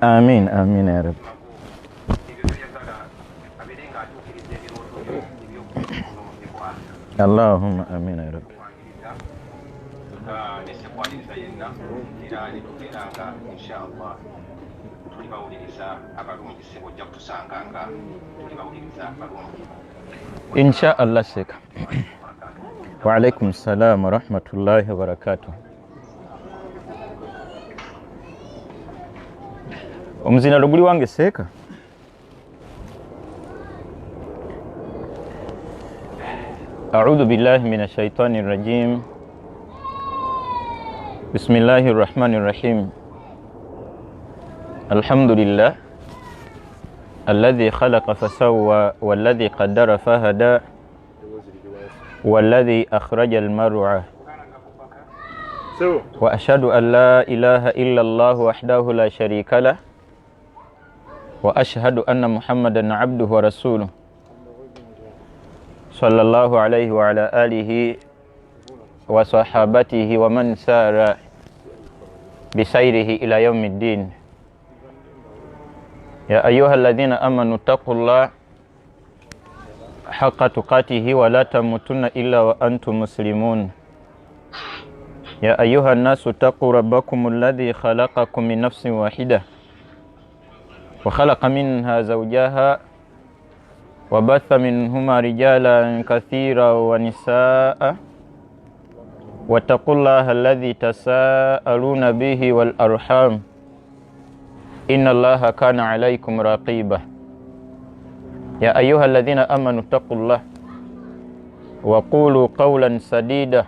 آمين آمين يا رب. اللهم آمين يا رب. إن شاء الله شيخ. وعليكم السلام ورحمة الله وبركاته. Omuzina luguli wange seeka. أعوذ بالله من الشيطان الرجيم. بسم الله الرحمن الرحيم. الحمد لله الذي خلق فسوى والذي قدر فهدى والذي أخرج المرعى وأشهد أن لا إله إلا الله وحده لا شريك له وأشهد أن محمدا عبده ورسوله صلى الله عليه وعلى آله وصحابته ومن سار بسيره إلى يوم الدين. يا أيها الذين آمنوا اتقوا الله حق تقاته ولا تموتن إلا وأنتم مسلمون. يا أيها الناس اتقوا ربكم الذي خلقكم من نفس واحدة وخلق منها زوجها وبث منهما رجالا كثيرا ونساء واتقوا الله الذي تساءلون به والأرحام إن الله كان عليكم رقيبا. يا أيها الذين آمنوا اتقوا الله وقولوا قولا سديدا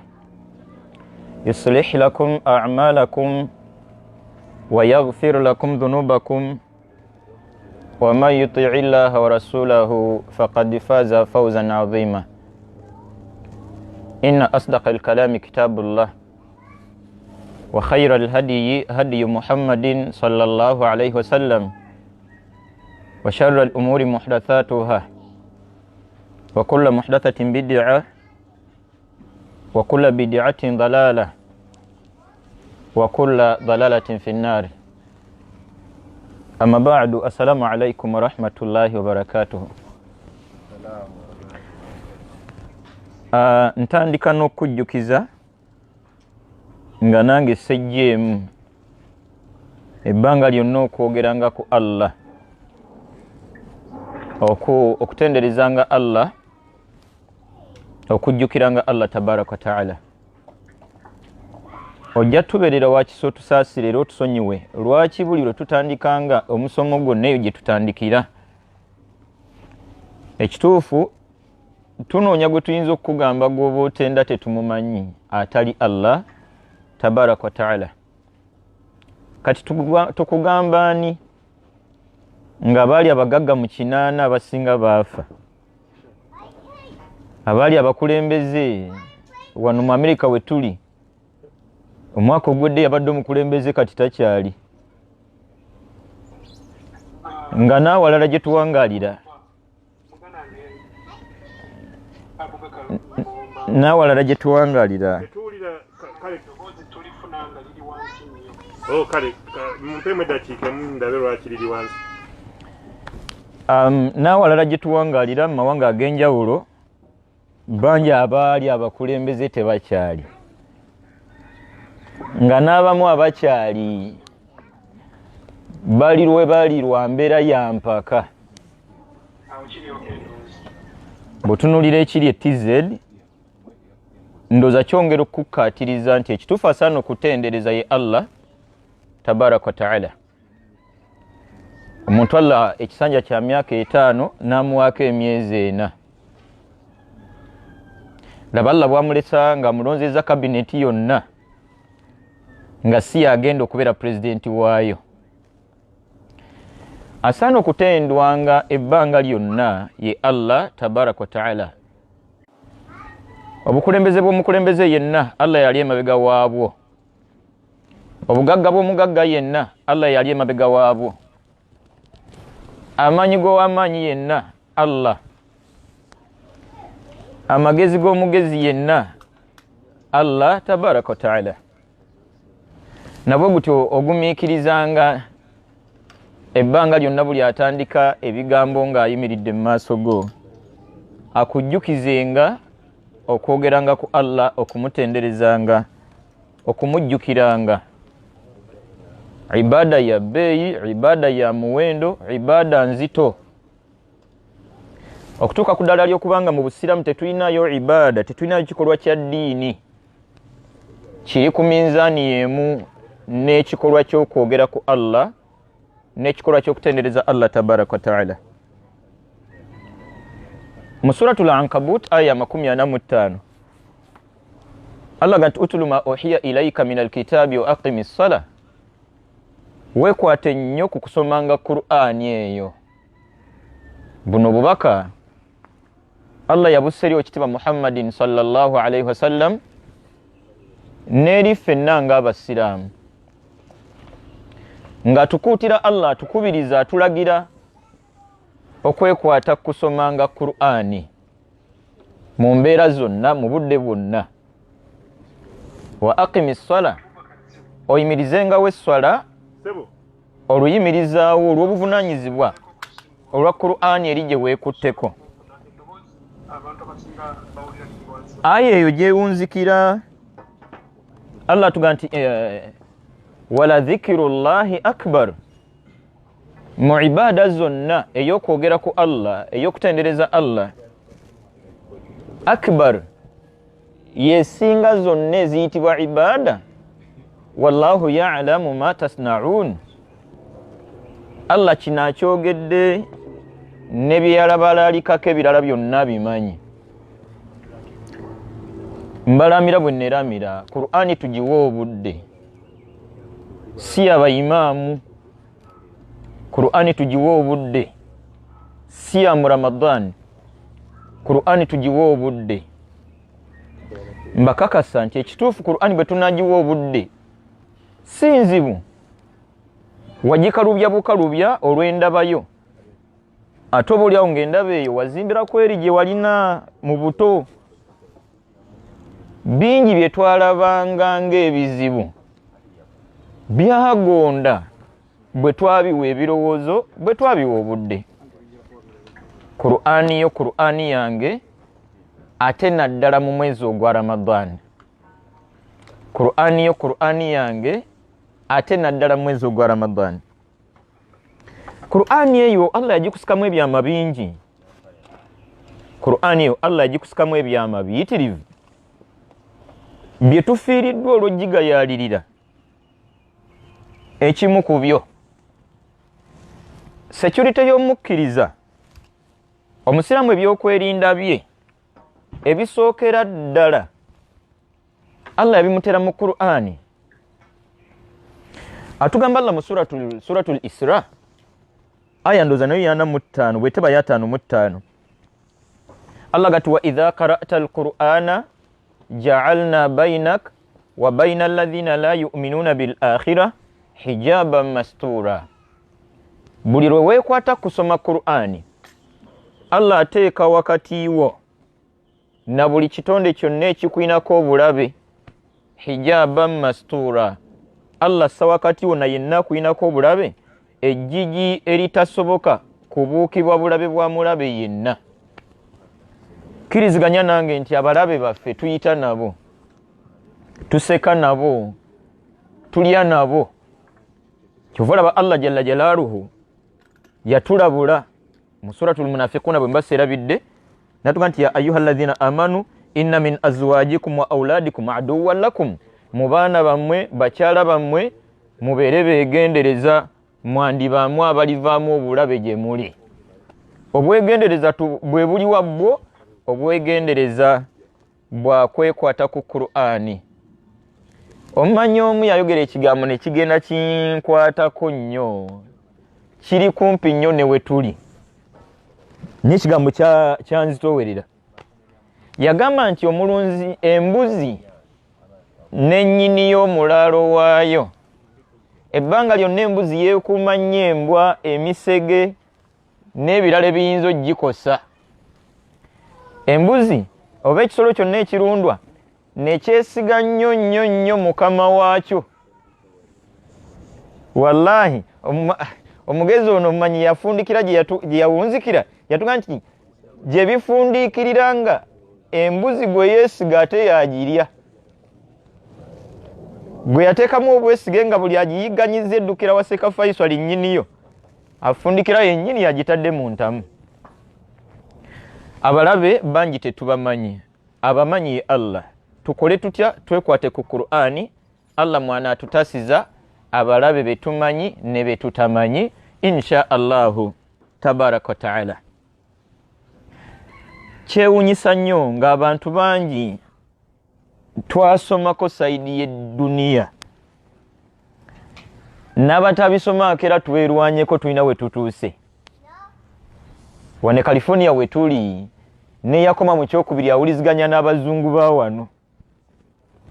يصلح لكم أعمالكم ويغفر لكم ذنوبكم ومن يطع الله ورسوله فقد فاز فوزا عظيما. إن أصدق الكلام كتاب الله وخير الهدي هدي محمد صلى الله عليه وسلم وشر الأمور محدثاتها وكل محدثة بدعة وكل بدعة ضلالة وكل ضلالة في النار. أما بعد السلام عليكم ورحمة الله وبركاته. Ntandika n'okujjukiza nga nange sejjeemu ebbanga lyonna okwogeranga ku Allah okutenderezanga Allah okujjukiranga Allah tabaraka ta'ala. Ojja tubeerera wakiso otusaasire era otusonyiwe lwaki buli lwe tutandikanga omusomo gwonna eyo gye tutandikira. Ekituufu tunoonya gwe tuyinza okukugamba gw'oba otenda tetumumanyi atali Allah tabaraka ta'ala. Kati tukugamba ani nga baali abagagga mu kinaana abasinga baafa, abaali abakulembeze wano mu Amerika we tuli omwaka ogwedde yabadde omukulembeze kati takyali, nga n'awalala gye tuwangaalira n'awalala gye tuwangaalira n'awalala gye tuwangaalira mu mawanga ag'enjawulo bangi abaali abakulembeze tebakyali, nga n'abamu abakyali bali lwe bali lwa mbeera ya mpaka. Bw'otunuulira ekiri e TZ ndooza kyongera okukkaatiriza nti ekituufu asaana okutendereza ye Allah tabaraka wa ta'ala. Omuntu Allah ekisanja kya myaka 5 n'amuwaako emyezi 4. Laba Allah bw'amulesa nga mulonzeza kabineti yonna nga si agenda okubeera pulezidenti waayo. Asaana okutendwanga ebbanga lyonna ye Allah tabaraka wa ta'ala. Obukulembeze bw'omukulembeze yenna Allah yali emabega waabwo, obugagga bw'omugagga yenna Allah yali emabega waabwo, amaanyi g'ow'amaanyi yenna Allah, amagezi g'omugezi yenna Allah tabaraka wa ta'ala. nabwe gutyo ogumiikirizanga ebbanga lyonna buli atandika ebigambo ng'ayimiridde mu maaso go akujjukizenga okwogeranga ku Allah, okumutenderezanga, okumujjukiranga. Ibada ya beeyi, ibada ya muwendo, ibada nzito. Okutuuka ku ddala ly'okubanga mu Busiraamu tetulinayo ibada, tetulinayo kikolwa kya ddiini kiri ku minzaani y'emu n'ekikolwa ky'okwogera ku Allah n'ekikolwa ky'okutendereza Allah tabaraka wa ta'ala. Mu suratul Ankabut aya 45 Allah gati utulu ma uhiya ilayka min alkitabi wa aqimis salah. Wekwate nnyo ku kusomanga Qur'ani eyo. Buno bubaka Allah yabusseri okitiba Muhammadin sallallahu alayhi wasallam neri ffenna ng'Abasiraamu nga tukuutira Allah tukubiriza atulagira okwekwata kusomanga Qur'ani mu mbeera zonna, mu budde bwonna. Wa aqimis salah, oyimirizengawo esswala oluyimirizaawo olw'obuvunaanyizibwa olwa Qur'ani eri gye weekutteko. Aya eyo gyewunzikira Allah tuga nti wala dhikrullahi akbar. Mu ibada zonna ey'okwogera ku Allah, ey'okutendereza Allah, akbar yesinga zonna eziyitibwa ibada. Wallahu ya'lamu ma tasna'un. Allah kino akyogedde ne bye yalabalaalikako ebirala byonna bimanyi. Mbalamira bwe neramira Qur'ani tugiwa obudde, si abayimaamu. Qur'ani tugiwa obudde, si ya mu Ramadan. Qur'ani tugiwa obudde. Mbakakasa nti ekituufu Qur'ani bwe tunagiwa obudde si nzibu. Wagikalubya bukalubya olw'endabayo, ate oba oliawo ng'endaba eyo wazimbira kweri gye walina mu buto. Bingi bye twalabanga ng'ebizibu byagonda bwe twabiwa ebirowoozo, bwe twabiwa obudde. Qur'ani yo Qur'ani yange, ate naddala mu mwezi ogwa Ramadan. Qur'ani yo Qur'ani yange, ate naddala mu mwezi ogwa Ramadan. Qur'ani eyo Allah yagikusikamu ebyama bingi. Qur'ani eyo Allah yagikusikamu ebyama biyitirivu bye tufiiriddwa olw'ogigayaalirira. Ekimu ku byo security y'omukkiriza omusiraamu, ebyokwerinda bye ebisookera ddala Allah yabimutera mu Qur'ani. Atugamba Allah mu suratul Isra aya ndoza nayo yana mu 5 bweteba ya 5 mu 5 Allah gati wa idha qara'ta al-Qur'ana ja'alna bainak wa baina alladhina la yu'minuna bil akhirah hijaban mastura. Buli lwe weekwata kusoma Qur'ani Allah ateeka wakati wo na buli kitonde kyonna ekikuinako obulabe hijaban mastura. Allah sa wakati wo na yenna kuinako obulabe ejjigi eritasoboka kubuukibwa bulabe bwa mulabe yenna. Kiriziganya nange nti abalabe baffe tuyita nabo, tuseka nabo, tulya nabo. Kyova olaba Allah jalla jalaaluhu yatulabula mu suratul munafiquna bwe mbaserabidde natuga nti ya ayyuhalladhina amanu inna min azwajikum wa auladikum aduwwan lakum. Mu baana bammwe, bakyala bammwe mubeere beegendereza, mwandibaamu abalivaamu obulabe gye muli. Obwegendereza bwe buli wabbwo, obwegendereza bwa kwekwata ku Qur'ani. Omumanyi omu yayogera ekigambo ne kigenda kinkwatako nnyo, kiri kumpi nnyo ne we tuli, n'ekigambo kyanzitowerera. Yagamba nti omulunzi, embuzi n'ennyini y'omulaalo waayo, ebbanga lyonna embuzi yeekuuma nnyo embwa, emisege n'ebirala ebiyinza ogikosa. Embuzi oba ekisolo kyonna ekirundwa ne kyesiga nnyo nnyo nnyo mukama waakyo, wallahi omugezi ono mmanyi yafundikira gye yawunzikira yatuga nti gye bifundikiriranga embuzi gwe yeesiga ate yagirya gwe yateekamu obwesige nga buli agiyigganyizza eddukira waseka Faisal nnyiniyo afundikira yennyini yagitadde mu ntamu. Abalabe bangi tetubamanyi, abamanyi ye Allah. Tukole tutya twekwate ku Qur'ani. Allah mwana atutasiza abalabe betumanyi ne betutamanyi insha Allahu tabaraka ta'ala. Kyewunyisa nnyo ng'abantu bangi twasomako saidi y'eddunia n'abatabisomako era tuwerwanyeko tulina we tutuuse. Wane California we tuli ne yakoma mu kyokubiri awuliziganya n'abazungu ba wano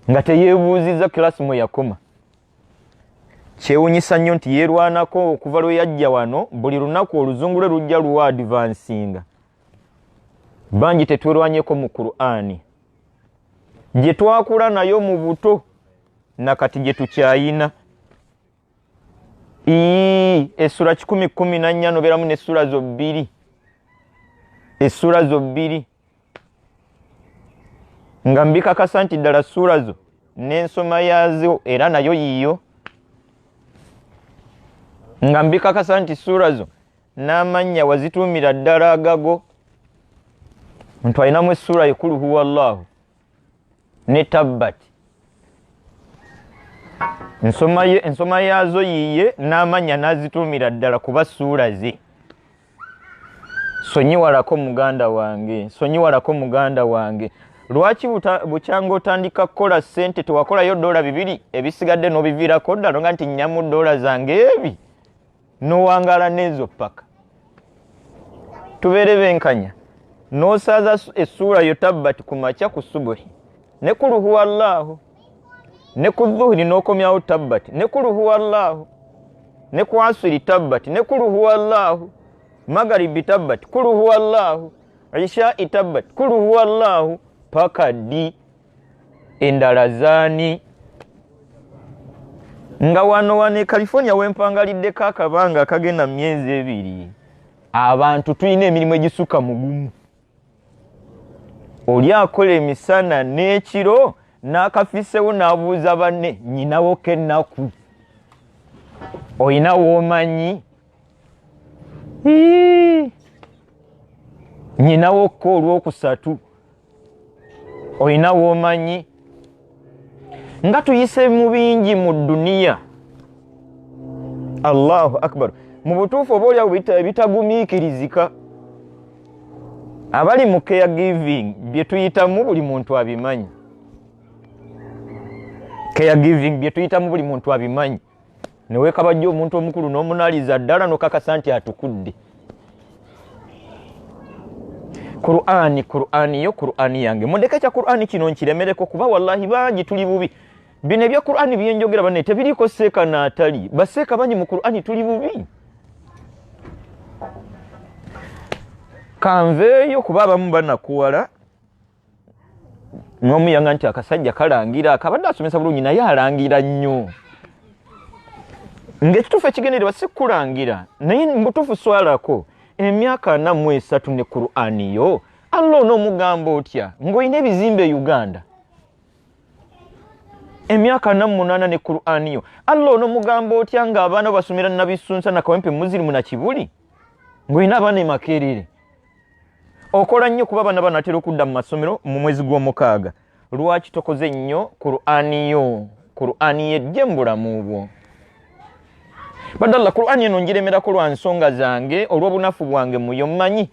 nga teyeebuuzizza kilasi mwe yakoma. Kyewunyisa nnyo nti yeerwanako okuva lwe yajja wano buli lunaku oluzungu lwe lujja luwa advansinga. Bangi tetwerwanyeko mu Qur'ani gye twakula nayo mu buto nakati gye tukyayina. Essura 10:14 nobeeramu n'essura zo bbiri. Essura zo bbiri nga mbikakasa nti ddala ssura zo n'ensoma yaazo era nayo yiyo. Nga mbikakasa nti ssura zo n'amannya wazituumira ddala agago. Muntu alinamu essura ekulu huwa Allahu ne tabbat. Ensoma yaazo yiye n'amannya n'azituumira ddala kuba ssuura ze. Sonyiwalako muganda wange, sonyiwalako muganda wange. Lwaki bukyanga otandika kukola ssente tewakolayo $2 ebisigadde n'obiviirako ddala nga nti nnyamu $2 zange ebi n'owangala n'ezo paka. Tubeere benkanya n'osaaza essuura yo tabbati ku makya ku subuhi ne ku luhu Allahu ne ku dhuhuri n'okomyawo tabbati ne ku luhu Allahu ne ku asiri tabbati ne ku luhu Allahu magaribi tabbati ku luhu Allahu isha'i tabbati ku luhu Allahu paka ddi endala zaani. Nga wano California wempangaliddeko akabanga akagenda myezi 2 abantu tulina emirimu egisukka mugumu. Oli akola emisana n'ekiro n'akafisewo n'abuuza banne nyinawo kennaku oyina w'omanyi nyinawo ko olwokusatu oyina w'omanyi. Nga tuyise mu bingi mu dduniya. Allahu akbar. Mu butuufu obaolyawo bitagumiikirizika. Abali mu caregiving bye tuyitamu buli muntu abimanyi. Caregiving bye tuyitamu buli muntu abimanyi. Neweekabajja omuntu omukulu n'omunaaliza ddala n'okakasa nti atukudde. Qur'ani yo Qur'ani yange. Mundeke kya Qur'ani kino nkiremereko kuba wallahi bangi tuli bubi. Bino ebya Qur'ani byenjogera banne tebiriko seeka n'atali. Baseeka bangi mu Qur'ani tuli bubi. Kanveeyo kuba abamu banakuwala n'omuyanga nti akasajja kalangira akabadde asomesa bulungi naye alangira nnyo. Ng'ekituufu ekigendererwa si kulangira naye mbutuufu swalako emyaka 43 ne Qur'ani yo Allah n'omugamba otya ng'olina ebizimbe Uganda. Emyaka 48 ne Qur'ani yo Allah n'omugamba otya ng'abaana basomera Nabisunsa na Kawempe Muzirimu na Kibuli ng'olina abaana Makerere. Okola nnyo kuba abaana banatera okudda mu masomero mu mwezi gw'omukaaga. Lwaki tokoze nnyo Qur'ani yo? Qur'ani yejje mu bulamu bwo. Badalla Qur'ani eno ngiremerako lwa nsonga zange olw'obunafu bwange muyo mmanyi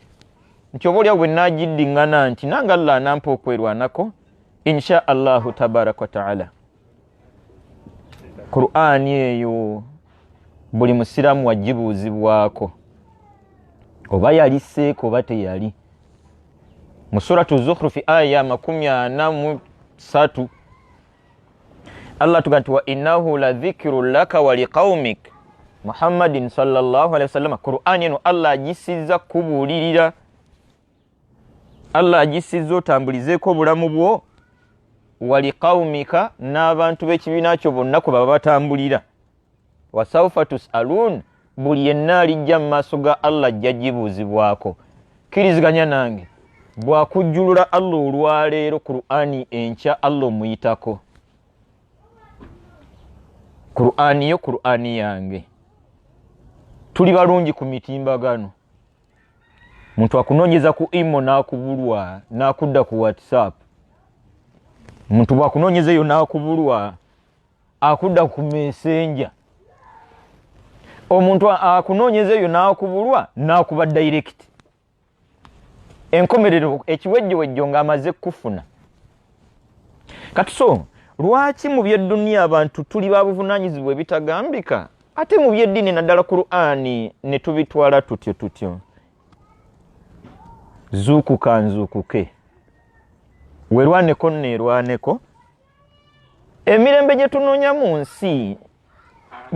nti obaolyawo bwe naagiddingana nti nange Allah anampa okwerwanako insha Allahu tabaraka wa ta'ala. Qur'ani eyo buli musiramu wagibuuzibwako oba yaliseeko oba teyali. Mu suratu Zukhrufi aya 43 Allah tuga nti wa innahu la dhikrun laka wa liqaumik Muhammadin sallallahu alaihi wasallam. Qur'ani eno Allah agisiza kubuulirira, Allah agisiza otambulizeeko obulamu bwo wa liqaumika n'abantu b'ekibiina kyo bonna kwe baba batambulira. wasawfa tusalun buli yenna alijja mu maaso ga Allah ajja jibuuzibwako. Kiriziganya nange bwakujjulula Allah olwaleero Qur'ani enkya Allah omuyitako. Qur'ani yo Qur'ani yange. Tuli balungi ku mitimbagano. Muntu akunoonyeza ku imo n'akubulwa n'akudda ku WhatsApp. Muntu bwakunoonyeza yo n'akubulwa akudda ku Messenger. Omuntu akunoonyeza yo n'akubulwa n'akuba direct. Enkomerero ekiwejjowejjo ng'amaze kufuna. Kati so lwaki mu by'edduniya abantu tuli babuvunaanyizibwa ebitagambika ate mu by'eddiini naddala Qur'ani ne tubitwala tutyo. Zuukuka nzuukuke. Werwaneko neerwaneko. Emirembe gye tunoonya mu nsi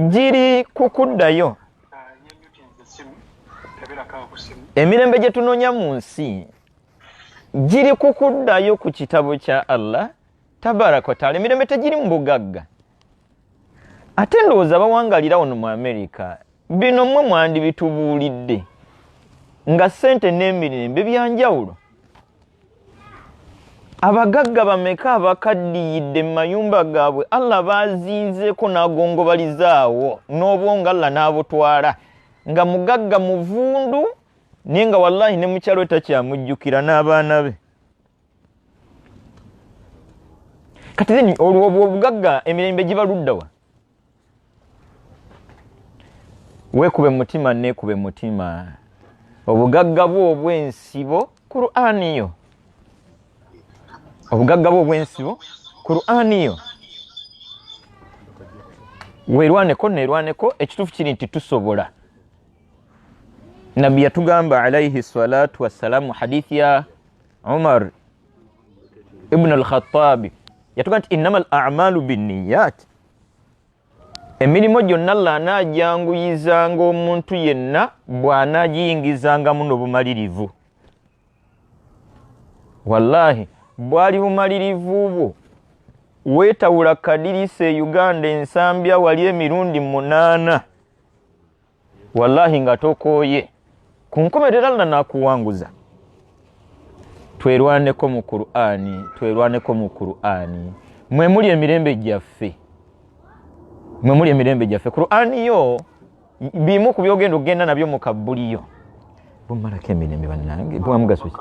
giri kukuddayo. Emirembe gye tunoonya mu nsi giri kukuddayo ku kitabo kya Allah tabaraka wa taala. Emirembe tegiri mu bugagga. Ate ndowooza bawangalira wano mu Amerika bino mmwe mwandibitubuulidde nga ssente n'emirembe byanjawulo. Abagagga bameka abakaddiyidde mu mayumba gaabwe Allah bazinzeeko n'agongobalizaawo n'obwonga Allah n'abutwala nga mugagga muvundu naye nga wallahi ne mukyalo takyamujjukira n'abaana be. Kati zeni olwo obugagga emirembe gibaluddawa. Weekube mutima neekube mutima. Obugagga bwo obw'ensibo Qur'ani yo. Obugagga bwo obw'ensibo Qur'ani yo. Weerwaneko neerwaneko ekituufu kiri nti tusobola. Nabbi yatugamba alayhi salatu wassalamu hadithi ya Umar ibn al-Khattabi yatugamba nti innamal a'malu binniyat. Emirimu gyonna Allah anaajanguyizanga omuntu yenna bw'anaagiyingizangamu n'obumalirivu. Wallahi bwali bumalirivu bwo weetawula kadirisa e Uganda ensambya wali emirundi 8. Wallahi nga tokooye ku nkomerero Allah n'akuwanguza. Twerwaneko mu Qur'ani, twerwaneko mu Qur'ani. Mwe muli emirembe gyaffe. Mwe muli emirembe gyaffe. Qur'ani yo bimu ku byogenda okugenda nabyo mu kabbuliyo. Bumalako emirembe bannange bwamugaso ki?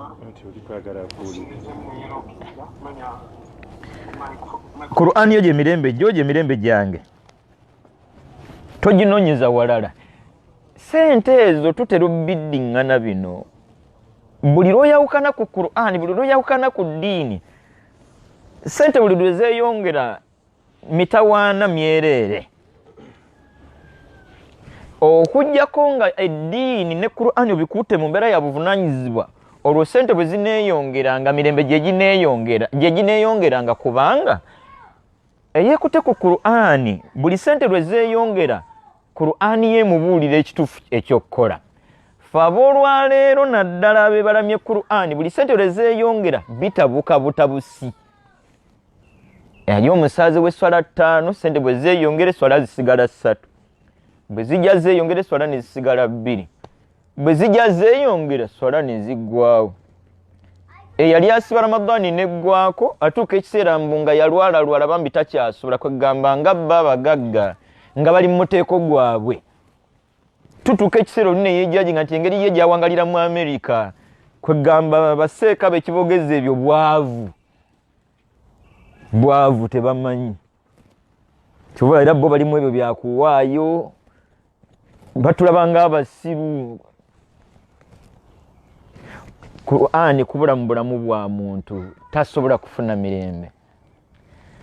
Qur'ani yo gye mirembe gyo gye mirembe gyange. Toginoonyeza walala. Sente ezo tutera obiddiŋŋana bino. Buli lw'oyawukana ku Qur'ani, buli lw'oyawukana ku ddiini, sente buli lwe zeeyongera mitawaana myereere. Okuggyako nga eddiini ne Qur'ani obikuute mu mbeera ya buvunaanyizibwa, olwo sente bwe zineeyongeranga mirembe gye gineeyongeranga kubanga eyeekute ku Qur'ani buli sente lwe zeeyongera Qur'ani yeemubuulira ekituufu eky'okkola. Ffe ab'olwaleero naddala abeebalamye Qur'ani buli sente lwe zeeyongera bitabuka butabusi. Yali omusaazi w'esswala 5 sente bwe zeeyongera esswala zisigala 3. Bwe zijja zeeyongera esswala ne zisigala 2. Bwe zijja zeeyongera esswala ne ziggwawo. Eyali asiba Ramadani neggwako atuuka ekiseera mbu nga yalwala bambi takyasobola kwegamba nga bba abagagga nga bali mu muteeko gwabwe. Tutuuka ekiseera olina yeejaji nga nti engeri ye gyawangalira mu Amerika kwegamba baseeka bekibogeza ebyo bwavu tebamanyi. Kyova era bo balimu ebyo byakuwaayo batulaba ng'abasiru. Qur'ani kubula mu bulamu bwa muntu tasobola kufuna mirembe.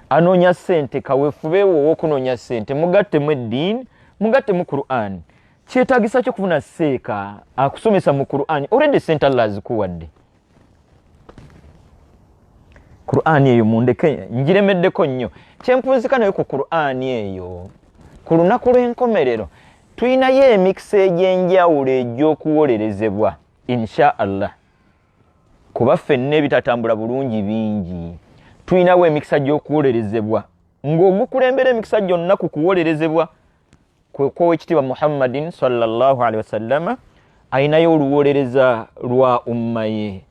Anoonya ssente kaweefubeewo w'okunoonya ssente mugattemu eddiini mugattemu Qur'ani. Kyetaagisa kyo kufuna seeka akusomesa mu Qur'ani already ssente Allah azikuwadde. Qur'ani eyo mundeke ngiremeddeko nnyo. Kyenkunzika nayo ku Qur'ani eyo ku lunaku lw'enkomerero tulinayo emikisa egy'enjawulo egy'okuwolerezebwa insha Allah. Kuba ffenna ebitatambula bulungi bingi tulinawo emikisa gy'okuwolerezebwa ng'ogukulembera emikisa gyonna ku kuwolerezebwa ko ekitiibwa Muhammadin sallallahu alaihi wasallam ayinayo oluwolereza lwa umma ye,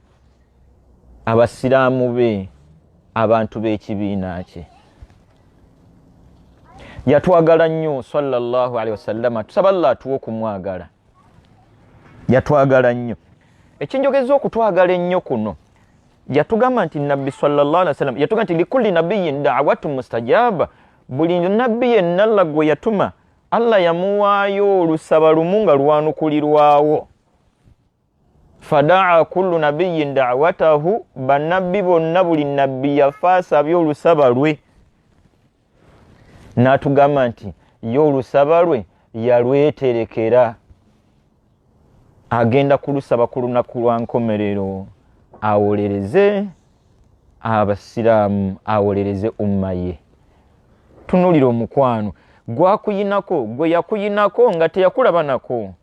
abasiraamu be, abantu b'ekibiina kye. Yatwagala nnyo sallallahu alaihi wasallam, tusaba Allah atuwe okumwagala. Yatwagala nnyo. Ekinjogeza okutwagala ennyo kuno, yatugamba nti nabbi sallallahu alaihi wasallam yatugamba nti likulli nabiyyin da'watun mustajaba, buli nabbi yenna Allah gwe yatuma Allah yamuwaayo olusaba lumu nga lwanukulirwawo. Fadaa kullu nabiyyin da'watahu, bannabbi bonna buli nabbi yafa asabye olusaba lwe. N'atugamba nti ye olusaba lwe yalweterekera, agenda kulusaba ku lunaku lwa nkomerero awolereze abasiraamu, awolereze umma ye. Tunulira omukwano gwakuyinako, gwe yakuyinako nga teyakulaba nako.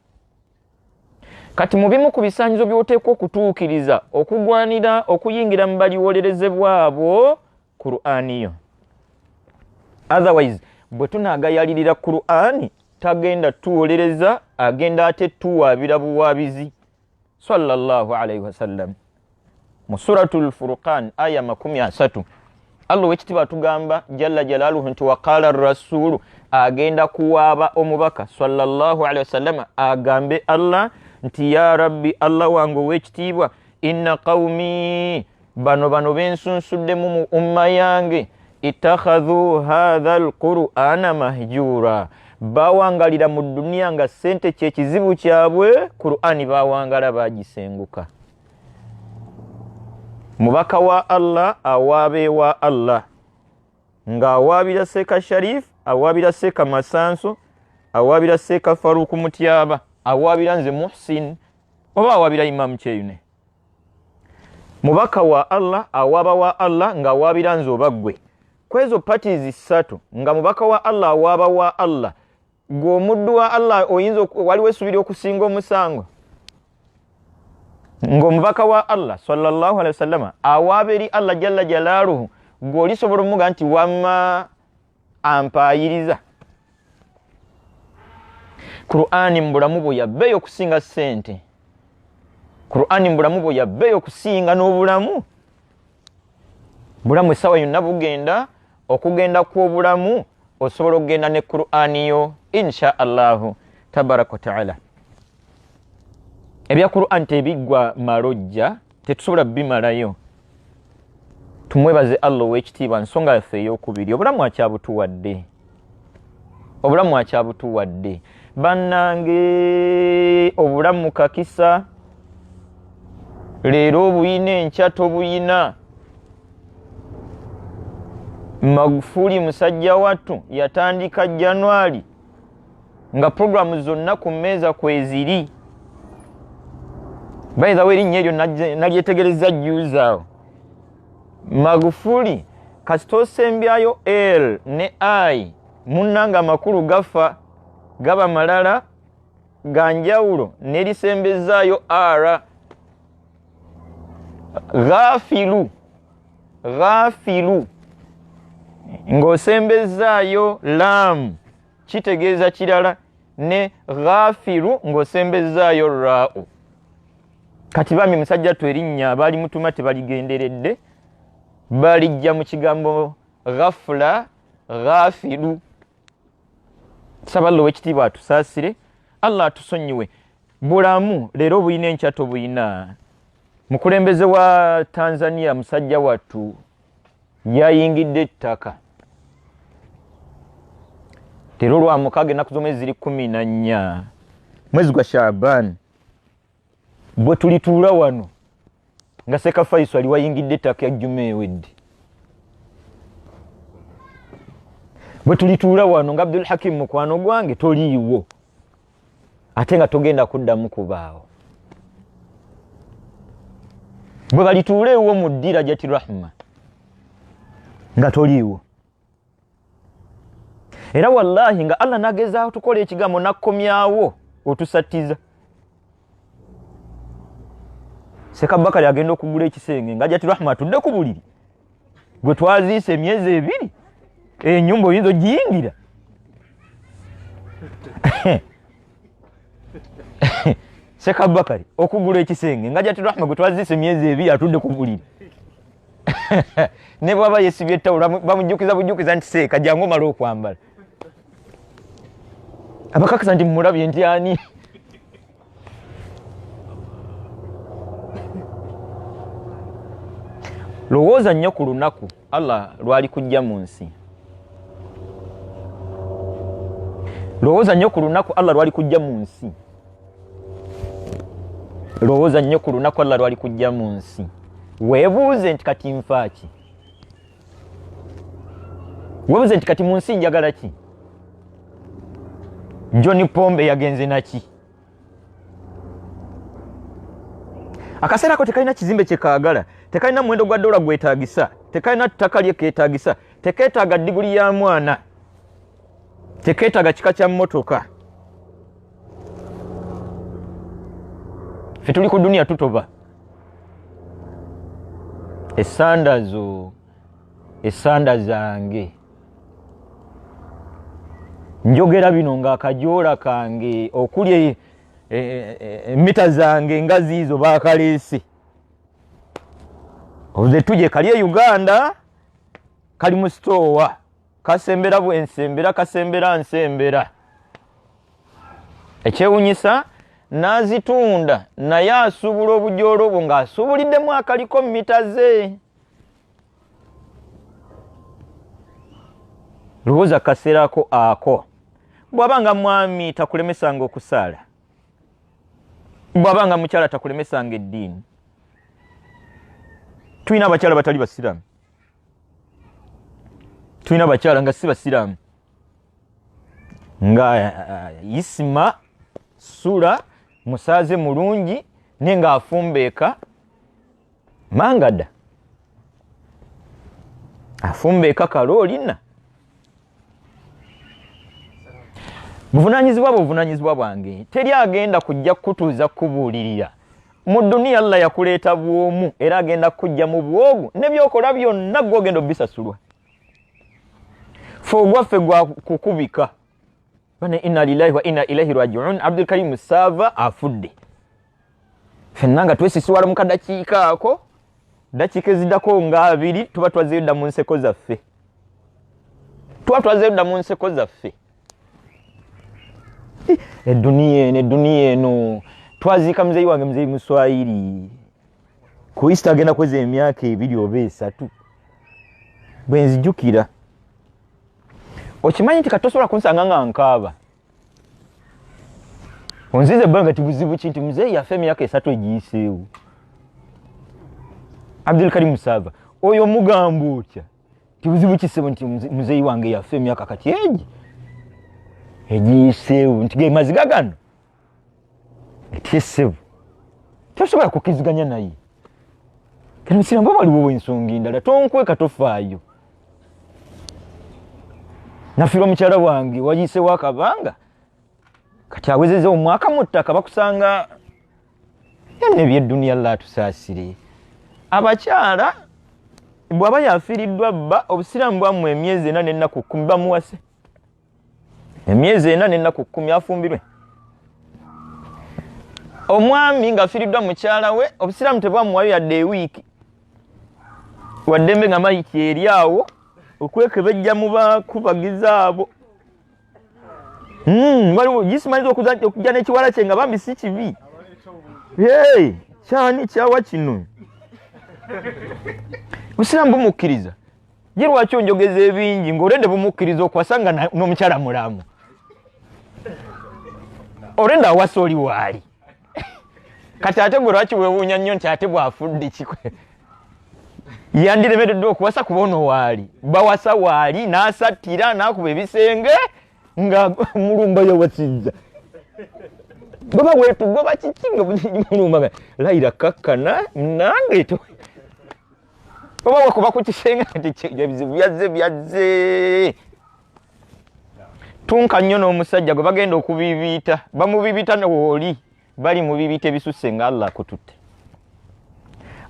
Kati mu bimu ku bisaanyizo by'oteekwa okutuukiriza okugwanira okuyingira mu baliwolerezebwa abo Qur'ani yo. Otherwise bwe tunaagayalirira Qur'ani tagenda tuwolereza, agenda ate tuwaabira buwaabizi. Sallallahu alaihi wasallam mu suratul Furqan aya 30 Allah wekitiibwa atugamba jalla jalaluhu nti waqala ar-rasulu, agenda kuwaaba omubaka sallallahu alaihi wasallam agambe Allah nti ya rabbi, Allah wange ow'ekitiibwa, inna qawmi, bano bensunsuddemu mu umma yange, ittakhadhu hadha al-qur'ana mahjura, bawangalira mu dunia nga sente kyekizibu kyabwe, Qur'ani bawangala bagisenguka. Mubaka wa Allah awaabe wa Allah nga awaabira Seeka Sharif, awaabira Seeka Masanso, awaabira Seeka Faruku Mutyaba, awaabira nze Muhsin, oba awaabira Imam Kyeyune. Mubaka wa Allah awaaba wa Allah nga awaabira nze obaggwe. Kwezo parties 3 nga mubaka wa Allah awaaba wa Allah, ng'omuddu wa Allah oyinza waliwo esubiri okusinga omusango. Ng'omubaka wa Allah sallallahu alaihi wasallam awaaba eri Allah jalla jalaluhu, ng'olisobola omuga nti wamma ampayiriza. Qur'ani mbulamu bwe yabbeeyo okusinga sente. Qur'ani mbulamu bwe yabbeeyo okusinga n'obulamu. Bulamu essaawa yonna bugenda, okugenda kw'obulamu osobola okugenda ne Qur'ani yo insha Allahu tabaraka wa ta'ala. Ebya Qur'ani tebiggwa malojja, tetusobola bimalayo. Tumwebaze Allah ow'ekitiibwa, nsonga yaffe ey'okubiri, obulamu akyabutuwadde. Obulamu akyabutuwadde. Bannange obulamu kakisa, leero obuyina, enkya tobuyina. Magufuli musajja wattu yatandika January nga programu zonna ku mmeeza kweziri. By the way, erinnya eryo nalyetegereza juuzaawo. Magufuli kasita osembyayo L ne I, munnanga amakulu gafa gaba malala ganjawulo n'erisembezaayo R. Ghafilu ng'osembezaayo lam kitegeeza kirala, ne ghafiru ng'osembezaayo ra'u. Kati bami musajja tu erinnya baali mutuma tebaligenderedde, balijja mu kigambo ghafula, ghafiru. Saba Allah ow'ekitiibwa atusaasire, Allah atusonyiwe. Bulamu leero buyina, enkya tobuyina. Mukulembeze wa Tanzania musajja wattu yayingidde ettaka. Leero lwa mukaaga ennaku z'omwezi ziri 14 mwezi gwa Shaaban, bwe tulituula wano nga Seeka Faisal wayingidde ettaka ejjuma ewedde. Bwe tulituula wano nga Abdul Hakim mukwano gwange toliiwo, ate nga togenda kuddamu kubaawo. Bwe balituula ewo mu ddira Jati Rahma nga toliiwo. Era wallahi nga Allah nagezaaho tukola ekigambo nakkomyawo otusattiza. Seeka Bakari agenda okugula ekisenge nga Jati Rahma atudde ku buliri, gwe twaziise emyezi 2, ennyumba oyinza ogiyingira. Seka Bakari okugula ekisenge nga jati rahma gutwazise myezi ebiri atudde ku buliri ne baba yesibye tawula bamujukiza nti Seeka jangu malo okwambala abakakasa nti murabye nti ani lowooza nnyo ku lunaku Allah lwali kujja mu nsi. Lowooza nnyo ku lunaku Allah lwali kujja mu nsi. Lowooza nnyo ku lunaku Allah lwali kujja mu nsi. Weebuuze nti kati nfa ki? Weebuuze nti kati mu nsi njagala ki? John Pombe yagenze naki? Akaseera ko tekalina kizimbe kye kaagala, tekalina muwendo gwa dola gwetaagisa, tekalina ttaka lye keetaagisa, tekeetaaga diguli ya mwana, tekeetaaga kika kya mmotoka. Ffe tuli ku duniya tutoba. Esanda zange njogera bino ng'akajoola kange okuli mita zange nga ziizo baakaleese. Oze tuje kali e Uganda kali mu stowa kasembera bwensembera kasembera nsembera. Ekyewunyisa n'azitunda naye asuubula obujoolo obwo ng'asuubuliddemu akaliko mita ze. Lowooza kaseerako ako bw'abanga mwami takulemesanga okusaala, bw'abanga mukyala takulemesanga eddiini. Tulina abakyala batali basiraamu, tulina abakyala nga si basiraamu nga Isima Sula musaaze mulungi naye ng'afumbeeka mangada, afumbeeka kaloolina. Buvunaanyizibwa bwange teri agenda kujja kutuuza kubuulirira. Mu duniya Allah yakuleeta bwomu era agenda kujja mu bwogu ne byokola byonna gw'ogenda obisasulwa. Ffe ogwaffe gwa kukubika. Bane inna lillahi wa inna ilaihi raji'un. Abdul Karim Sava afudde. Ffenna nga twesisiwala mu kadakiika ako, dakiika eziddako nga 2 tuba twazedda mu nseko zaffe. Twazedda mu nseko zaffe. Eduniya eno twaziika muzeeyi wange muzeeyi Muswahili ku Easter agenda kweza emyaka 2 oba 3 bwe nzijukira. Okimanyi nti katosobola kunsanga nga nkaaba. Onzize ebbanga ti buzibu ki nti muzeeyi yafa emyaka 3 egiyiseewo. Abdul Karim Sava oyo mugamba otya ti buzibu ki ssebo nti muzeeyi wange yafa emyaka kati egi egiyiseewo nti ge maziga gano etiseewo tosobola kukiziganya naye. Kati musiramba waliwo ensonga endala tonkweka tofaayo. Nafiirwa mukyala wange wayiseewo akabanga kati awezezza omwaka mu ttaka bakusanga yonna eby'edduniya Allah atusaasire. Abakyala bw'aba yafiiriddwa bba obusiraamu bwammwe emyezi 4 n'ennaku 10 bamuwase. Emyezi 4 n'ennaku 10 afumbirwe. Omwami ng'afiiriddwa mukyala we obusiraamu tebwamuwayo yadde ewiiki waddembe nga mayiki eri awo okwekebejja mu bakubagiza abo. Waliwo gisimanyiza okujja n'ekiwala kye nga bambi si kibi. Kyani kyawa kino? Obusiraamu bumukkiriza. Ye lwaki onjogeza ebingi ng'olende bumukkiriza okwasa nga n'omukyala mulamu? Olenda awasa oli waali. Kati ate gwe lwaki weewuunya nnyo nti ate bw'afudde kikwe? Yandiremeredde okuwasa kuba ono waali. Bawasa waali n'asattira n'akuba ebisenge nga mulumba yawasizza. Baba weetugoba kiki nga mulumba layira kakkana nange to. Baba wakuba ku kisenge nti ebizibu byazze. Tunka nnyo n'omusajja gwe bagenda okubibiita. Bamubibiita n'oli. Bali mu bibiita ebisusse nga Allah akututte.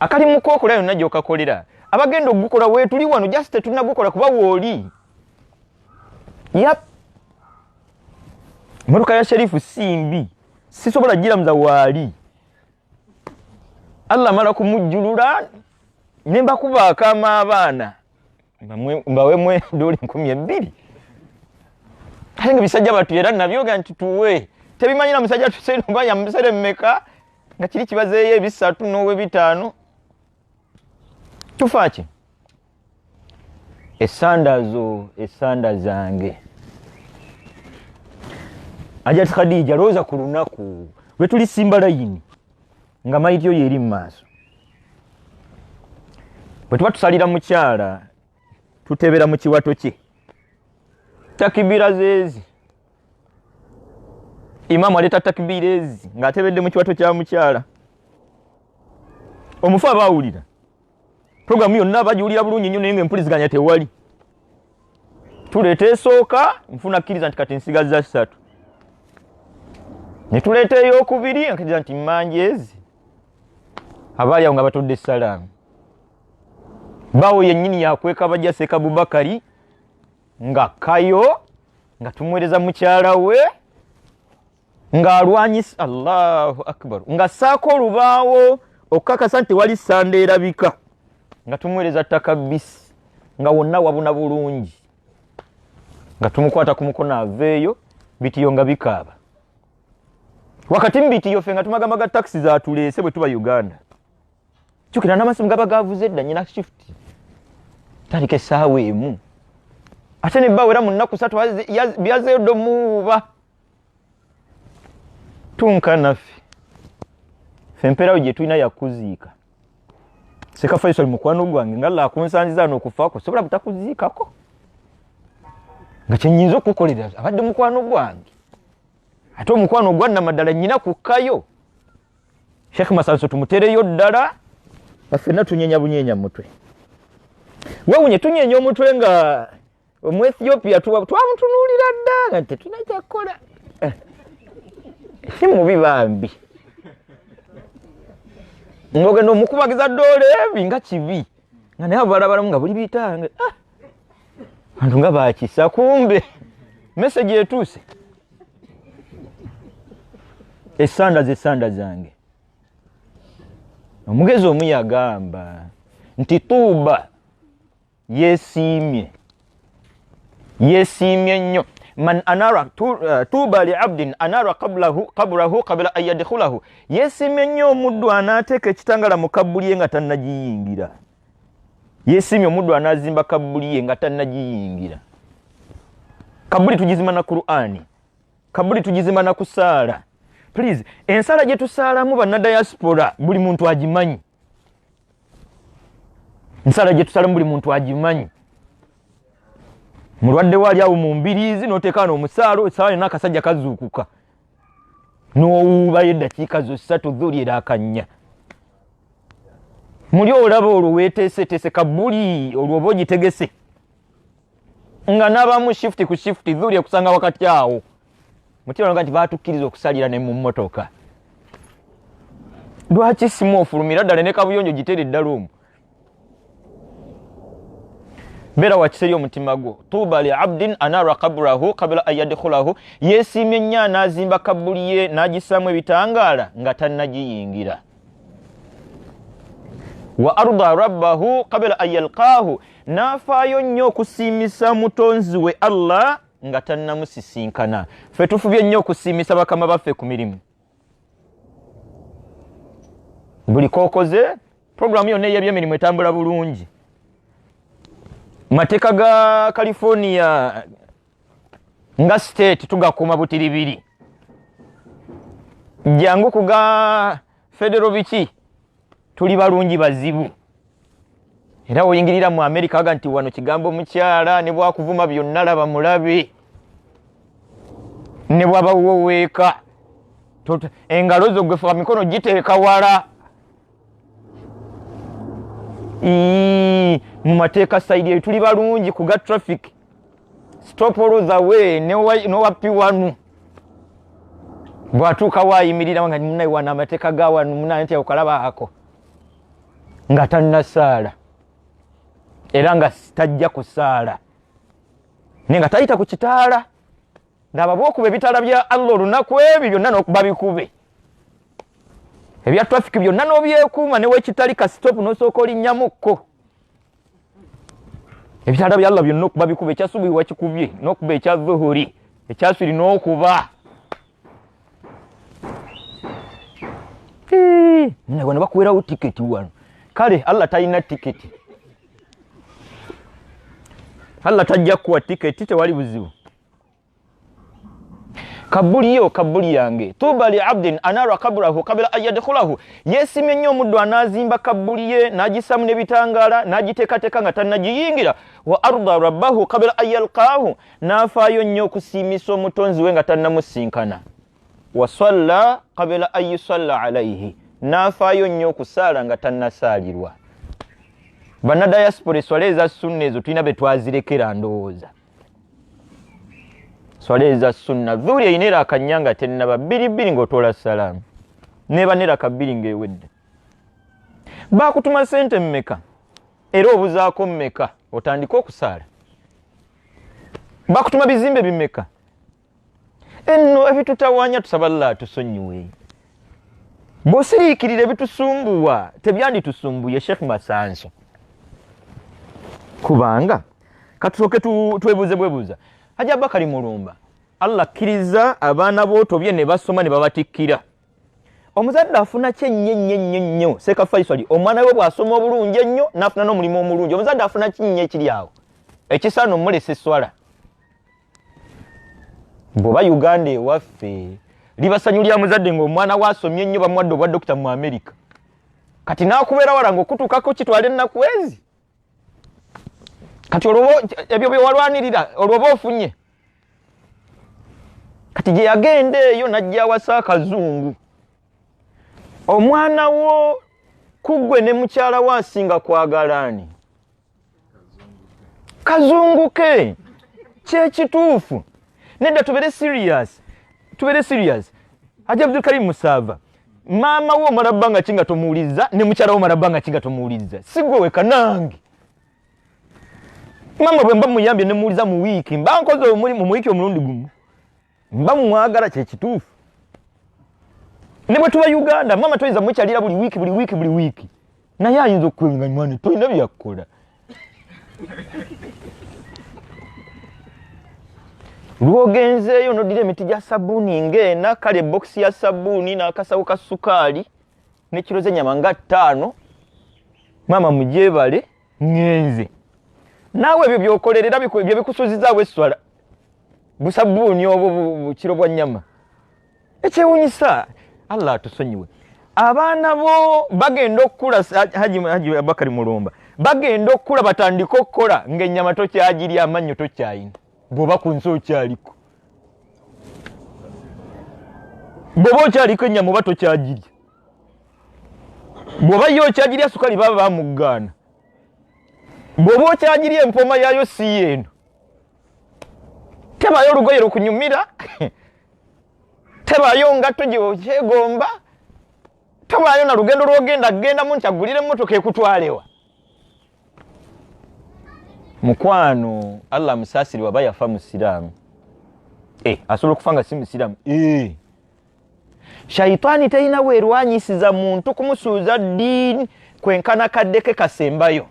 Akali mu kookola yonna gy'okakolera. Abagenda okugukola weetuli wano just tetunagukola kuba wooli. Yap. Motoka ya Sherifu simbi sisobola jiramuza wali Allah mala kumujjulula nemba kuba kama abaana mbawemwe doli 12 Hanga bisajja batu era nabyoga nti tuwe tebimanyira musajja tuseno banya musere mmeka nga kiri kibazeye bisatu nowe bitano tufachi esanda zange Ajat Khadija roza ku lunaku lwe tuli simba layini nga mayityo yeri maaso bwe tuba tusalira mukyala tutebera mu kiwato kye takibira zezi imamu aleta takibira ezi ng'atebedde mu kiwato kya mukyala omufu abaawulira programu yonna bagiwulira bulungi nnyo naye ng'empuliziganya tewali tuleeta esooka nfuna kkiriza nti kati nsigaza 3 ne tuleeta ey'okubiri nkiriza nti mmanjeezi abaali awo nga batodde essalaamu bawo yennyini yakweka bajja Seeka Abubakari nga kayo nga tumuweereza mukyala we ng'alwanyisa Allahu akbar nga saako olubaawo okukakasa nti wali ssanda erabika nga tumuweereza ttaka bbisi nga wonna wabuna bulungi nga tumukwata ku mukono aveeyo bitiyo nga bikaaba wakati mbitiyo ffe nga tumagamaga taxi zaatuleese bwe tuba Uganda kyukira n'amasimu gaba gavuze edda nyina shift talika essaawa emu ate ne bawera mu nnaku 3 byazeeyo domuuba tunkanaffe ffe empeerawo gye tulina yakuziika Seeka Faisal mukwano gwange nga Allah akunsanziza n'okufaako sobola butakuziikako nga kyenyinza okukolera abadde mukwano gwange ate omukwano gwanna maddala nnyina kukkayo Sheikh Masanso tumutereyo ddala baffenna tunyenya bunyenya mutwe wewunye tunyenya omutwe nga mu Ethiopia twamutunuulira dda nga tetulina kyakkola si mubi bambi ng'ogenda omukubagiza ddoola ebi nga kibi nga naye abalabalamu nga buli bitange bantu nga bakisa kumbe message etuuse esanda zange omugezi omu yagamba nti Tuuba yeesiimye nnyo man anara Tuuba li abdin anara qabrahu qabla an yadkhulahu yeesiimye nnyo omuddu anaateeka ekitangala mu kabbuli ye nga tannagiyingira yeesiimye omuddu anaazimba kabbuli ye nga tannagiyingira kabbuli tugizima na Qur'ani kabbuli tugizima na kusaala please ensala gye tusaalamu bannadiaspora buli muntu agimanyi ensala gye tusaalamu buli muntu agimanyi mulwadde wali awo mu mbiriizi n'oteeka n'omusaalo essaawa yonna akasajja kazuukuka n'owuubayo eddakiika zo 3 dhuulira akannya muli olaba olwo weeteeseteese kabbuli olwo oba ogitegese nga n'abamu shifuti ku shifuti dhuulira kusanga wakati awo mutiranga nti baatukkiriza okusalira ne mu mmotoka lwaki simu ofulumira ddala ne kabuyonjo gitere ddala omu beera wakiseri omutima gwo Tuuba li abdin anara qabrahu qabla an yadkhulahu yeesiimye nnyo anaazimba kabbuli ye n'agisaamu ebitangaala nga tannagiyingira wa arda rabbahu qabla an yalqaahu n'afaayo nnyo okusiimisa mutonzi we Allah nga tannamusisinkana ffe tufubye nnyo okusiimisa bakama baffe ku mirimu buli kookoze programu yonna ey'ebyemirimu etambula bulungi mateeka ga California nga state tugakuuma butiribiri jangu ku ga federal biki tuli balungi bazibu era oyingirira mu America aga nti wano kigambo mukyala ne bwakuvuma byonna laba mulabe ne bwaba woweeka engalo zo gwefuka mikono giteeka wala mu mateeka saidi tuli balungi ku ga traffic stop all the way no wapi wanu bwatuuka waayimirira nga munayi wana amateeka ga wanu munayi nti okalaba ako nga tannasaala era nga tajja kusaala naye nga tayita ku kitaala ndaba bw'okuba ebitala bya Allah olunaku ebyo byonna n'okuba bikube ebya traffic byonna n'obyekuuma ne weekitali ka stop n'osooka olinnyamukko ebitala bya Allah byonna okuba bikube ekyasubuhi wakikubye n'okuba ekya dhuhuri ekyasiri n'okuba ne bakuwerawo tiketi wano kale Allah talina tiketi Allah tajja kuwa tiketi tewali buzibu kabuli yange tuba li abdin anara kabrahu qabla an yadkhulahu yesimye nnyo omuddu anazimba kabuli ye n'agisamu n'ebitangala n'agiteekateeka nga tannagiyingira wa arda rabbahu qabla an yalqaahu n'afaayo nnyo okusiimisa omutonzi we nga tannamusinkana wa salla qabla an yusalla alayhi n'afaayo nnyo okusaala nga tannasaalirwa bannadiaspora eswala eza sunna ezo tulina be twazirekera ndowooza swala eza sunna dhuhuri eyinera akanyanga tennaba bbiri ng'otoola salaamu neba nera kabbiri ng'ewedde baakutuma sente mmeka era obuzaako mmeka otandika okusaala baakutuma bizimbe bimmeka enno ebitutawaanya tusaba Allah atusonyiwe bw'osiriikirira ebitusumbuwa tebyanditusumbuye Sheikh Masanso kubanga katusooke twebuuze bwebuuza Hajja Bakari Mulumba Allah akkiriza abaana b'otobye ne basoma ne babatikkira omuzadde afuna kye nnyo Seeka Faisal omwana we bw'asoma obulungi ennyo n'afuna n'omulimu omulungi omuzadde afuna kinnya ekiri awo ekisaana omulesa esswala bw'oba Uganda ewaffe libassanyu lya muzadde ng'omwana wasomye ennyo bamuwadde obwa dokita mu Amerika kati n'akubeera wala ng'okutuukako kitwala ennaku ezi kati olwo ebyo bye walwanirira olwoba ofunye kati gye yagenda eyo najja awasa akazungu omwana wo kuggwe ne mukyala we asinga kwagalaani kazungu ke kyekituufu nedda tubere serious Hajji Abdul Karim Musava maama wo omala bbanga ki nga tomuwuliriza ne mukyala wo omala bbanga ki nga tomuwuliriza si gwe weka nange mama bwe mba muyambye ne muwuliza mu wiiki mba nkoze omulimu mu wiiki omulundi gumu mba mwagala kyekituufu ne bwe tuba Uganda mama toyinza mukyalira buli wiiki naye ayinza okwenga mwana tolina byakkola lwogenzeeyo nodira emiti gya sabbuuni ng'ena kale ebokisi ya sabbuuni n'akasawo ka sukaali ne kiro z'ennyama nga 5 mama mugyebale ngenze naawe ebyo by'okolerera byo bikusuzizaawo esswala busabbuuni obwo bukiro bwa nnyama ekyewuunyisa Allah atusonyiwe abaana bo bagenda okukula Haji Abakari Mulumba bagenda okukula batandika okukola ng'ennyama tokyagirya amannyo tokyayina bw'oba ku nsi okyaliko bw'oba okyaliko ennyama oba tokyagirya bw'oba yo okyagirya sukali baba bamuggaana bw'oba okyagirya empoma yaayo si yeeno tebaayo olugoye lukunyumira tebaayo ngatto gyekyegomba tebaayo na lugendo lw'ogenda nti agulire emmotoka ekutwalewa mukwano Allah musaasiri waba yafa musiraamu asobola okufa nga si musiraamu shaitaani talina weerwanyisiza muntu kumusuuza ddiini kwenkana kaddeke kasembayo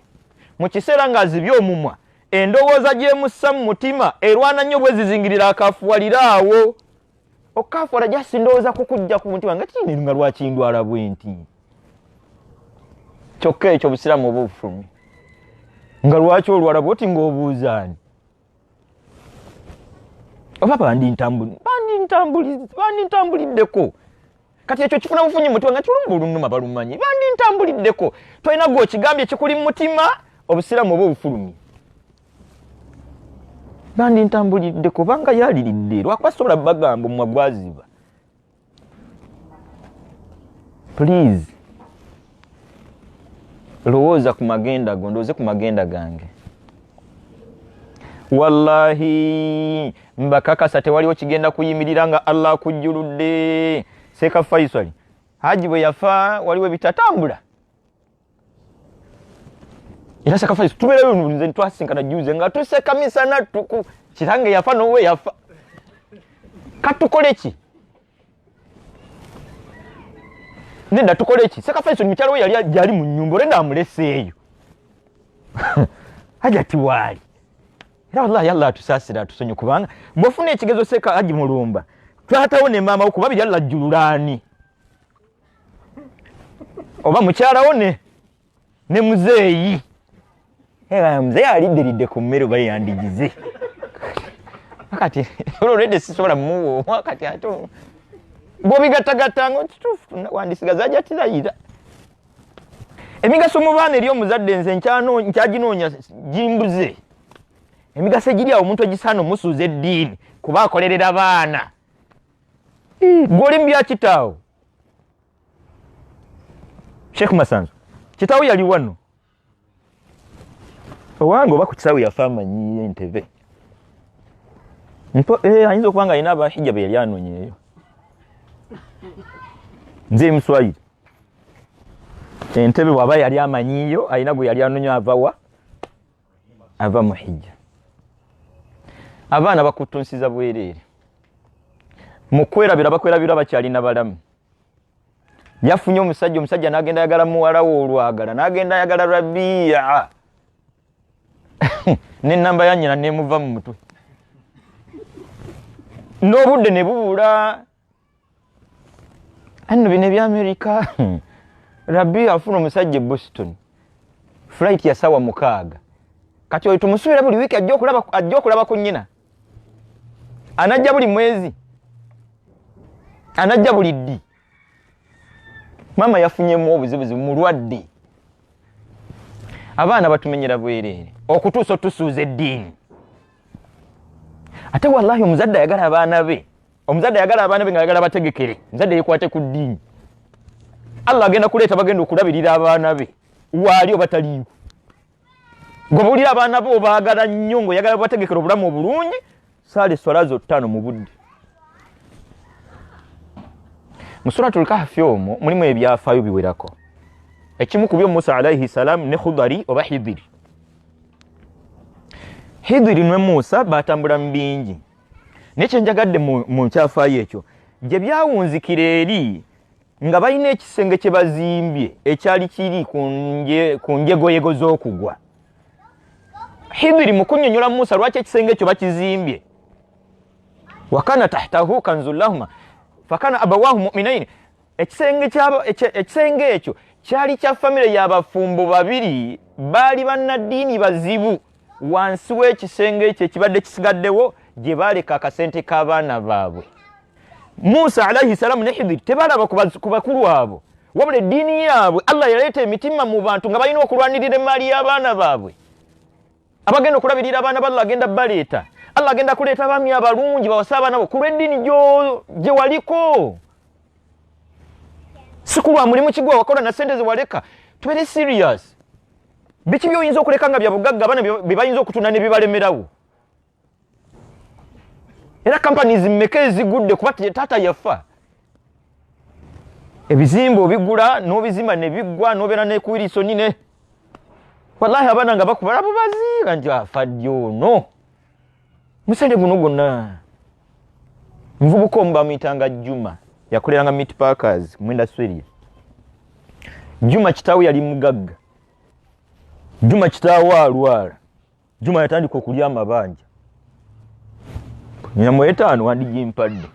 mu kiseera ng'azibye omumwa endowooza gyemussa mu mutima erwana nnyo bwe zizingirira akafuwaliraawo okafuwala jasi ndowooza kukujja ku mutima nga tiina nga lwakindwala bwe nti kyokka ekyo busiraamu oba obufulumye nga lwaki olwala bwoti ng'obuuzaani oba bandintambuliddeko kati ekyo kifuna bufunyi mutima nga kirumba olunuma balumanyi bandintambuliddeko tolina gwe okigambye kikuli mu mutima obusiraamu oba obufulumye bandintambuliddeko banga yaliridde lwakuba sobola bagamba omumwa gwaziba please lowooza ku magenda go ndowooze ku magenda gange wallahi mbakakasa tewaliwo kigenda kuyimirira nga Allah akujjuludde Seeka Faisal Haji bwe yafa waliwo bitatambula era Seeka Faisal tubeerayo nze twasinkana juze nga tuseka misana tuku kitange yafa nowe yafa katukole ki nenda tukole ki Seka Faisal mukyalo yali mu nnyumba olenda amuleseeyo haja tiwali era wallahi Allah atusasira atusonye kubanga bwofuna ekigezo Seka Haji Mulumba twatawo ne mama okuba bili Allah jululani oba mukyalawo ne muzeeyi mzee alidiridde ku mmere oba yandigize akati olwedde sisobola muwo akati ato bwobigattagatta ng'okituufu wandisigaza ajja tirayira emigaso mu baana eri omuzadde nze nkyaginoonya gimbuze emigaso egiri awo omuntu egisaana omusuuza eddiini kuba akolerera baana gw'oli mu bya kitaawo Sheikh Masanzo kitaawo yali wano owange oba ku kitaawo yafa amanyi Entebbe ayinza okuba nga alina abahijja be yali anoonyeeyo nze Muswayiri Entebbe bw'aba yali amanyiyo alina gwe yali anoonya ava mu hijja abaana bakutunsiza bwereere mu kwerabira bakwerabira bakyalina balamu yafunye omusajja n'agenda ayagala muwala we olwagala n'agenda ayagala Rabiya n'ennamba ya nnyina neemuva mu mutwe n'obudde ne bubula anno bino eby'Amerika Rabiya afuna omusajja e Boston flight ya ssaawa 6 kati oyo tumusuubira buli wiiki ajja okulaba ku nnyina anajja buli mwezi anajja buli ddi mama yafunyemu obuzibuzi mulwadde abaana batumenyera bwereere okutuusa otusuuza eddiini ate wallahi omuzadde ayagala abaana be ng'ayagala bategekere omuzadde yekwate ku ddiini Allah agenda kuleeta bagenda okulabirira abaana be waali oba taliiwo ng'obuulira abaana be obaagala nnyo ng'oyagala bategekere obulamu obulungi saala esswala zo 5 mu budde mu Suratul Kahfi omwo mulimu ebyafaayo biwerako ekimu ku byo Musa alayhi salam ne Khudari oba Hidiri ne Musa batambula mu bingi nekye njagadde mu kyafaayo ekyo gye byawunzikira eri nga balina ekisenge kye bazimbye ekyali kiri ku njegoyego z'okugwa Hidiri mu kunnyonnyola Musa lwaki ekisenge ekyo bakizimbye wakana tahtahu kanzul lahuma fakana abawahu mu'minaini ekisenge ekyo kyali kya famire y'abafumbo babiri baali bannaddiini bazibu wansi w'ekisenge ekyo ekibadde kisigaddewo gye baaleka akasente k'abaana baabwe Musa alayhi salamu ne Hidiri tebalaba ku bakulu abo wabula eddiini yaabwe Allah yaleeta emitima mu bantu nga balina okulwanirira emaali y'abaana baabwe abagenda okulabirira abaana ba Allah agenda baleeta Allah agenda kuleeta abaami abalungi bawasa abaana bo ku lw'eddiini gye waliko si kulwa mulimu kigwa wakola na sente ze waleka tubeere serious biki by'oyinza okuleka nga bya bugagga abaana bye bayinza okutunda ne bibalemerawo era companies mmeka ezigudde kuba taata yafa ebizimbe obigula n'obizimba ne biggwa n'obeera n'ekuwiriso nine wallahi abaana nga bakubala bubaziira nti afadde ono musende guno gwonna nvubuka omu bamuyitanga Juma yakoleranga Meat Packers mwenda Sweria Juma kitaawe yali mugagga Juma kitaawe alwala Juma yatandika okulya amabanja nyina mu 5 wandigimpadde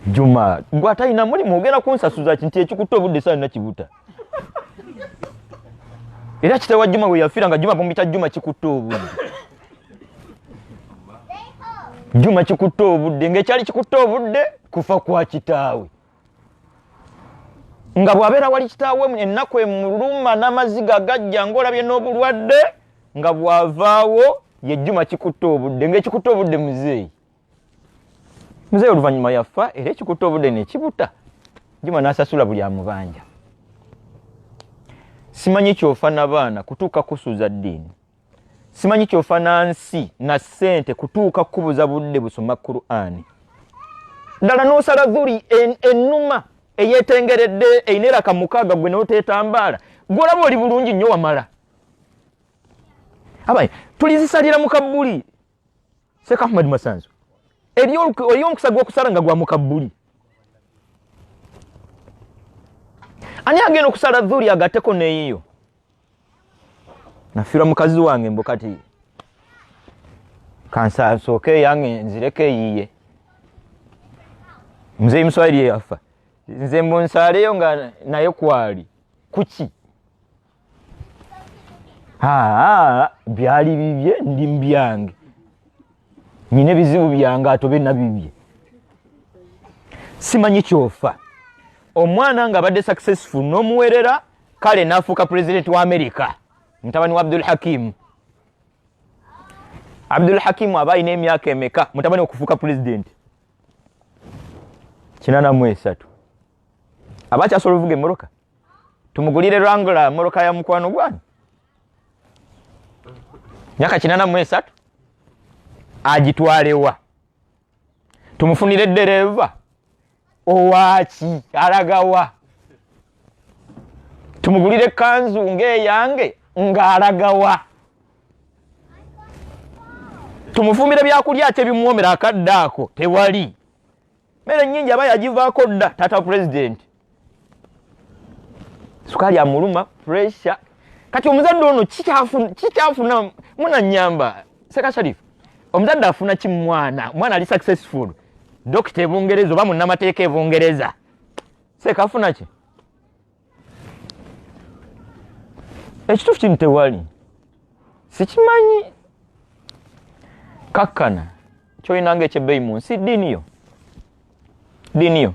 Juma gwe atalina mulimu ogenda kunsasuza kinti ekikutte obudde saa nakibuta era kitaawe Juma we yafiira nga Juma bamuyita Juma kikutte obudde Juma kikutte obudde ng'ekyali kikutte obudde kufa kwa kitaawe nga bw'abeera wali kitaawe ennaku emuluma n'amaziga gajja ng'olabye n'obulwadde nga bw'avaawo ye Juma kikutte obudde ng'ekikutte obudde muzeeyi oluvannyuma yafa era ekikutte obudde nekibuta Juma n'asasula buli amubanja simanyi kyofa n'abaana kutuuka kusuuza ddiini simanyi kyofa na nsi na ssente kutuuka kubuza budde busoma Qur'ani ddala n'osala dhuri ennuma eyeetengeredde einera kamukaaga gwe n'oteetambaala gw'olaba oli bulungi nnyo wamala abaye tulizisalira mu kabbuli Sheikh Ahmad Masanzo Eriyo omukisa gw'okusala nga gwa mukabbuli. Ani agenda okusala dhuuli agatteko neeyiyo? Nafiira mukazi wange mbo kati kansa nsooke yange nzireko eyiye. Mzee Mswahili yafa. Nze mbo nsaleyo nga naye kwali. Kuki? Byali bibye ndi mbyange. Nyine bizibu byange atobe na bibye. Simanyi kyofa. Omwana nga badde successful n'omuwerera kale n'afuuka president wa America. Mutabani wa Abdul Hakim. Abdul Hakim aba ine emyaka emeka mutabani okufuuka president. 83. Abacha asobola ovuga emmoroka. Tumugulire Wrangler moroka ya mukwano gwani. Myaka 83. Agitwalewa. Tumufunire dereva. Owachi aragawa. Tumugulire kanzu yange ngaragawa. Tumufumire byakulya ate bimuomera akaddako tewali. Mere nyingi aba yagivaako dda tata president. Sukali amuluma pressure. Kati omuzadde ono kikyafuna muna nyamba. Seka Sharifu. Omuzadde afuna kimwana. Mwana ali successful. Dokita Bungereza oba munnamateeka e Bungereza. Seka afuna ki? Ekituufu kino tewali. Sikimanyi. Kakkana. Kyoyinanga ekyebbeeyi mu nsi ddiiniyo. Diniyo.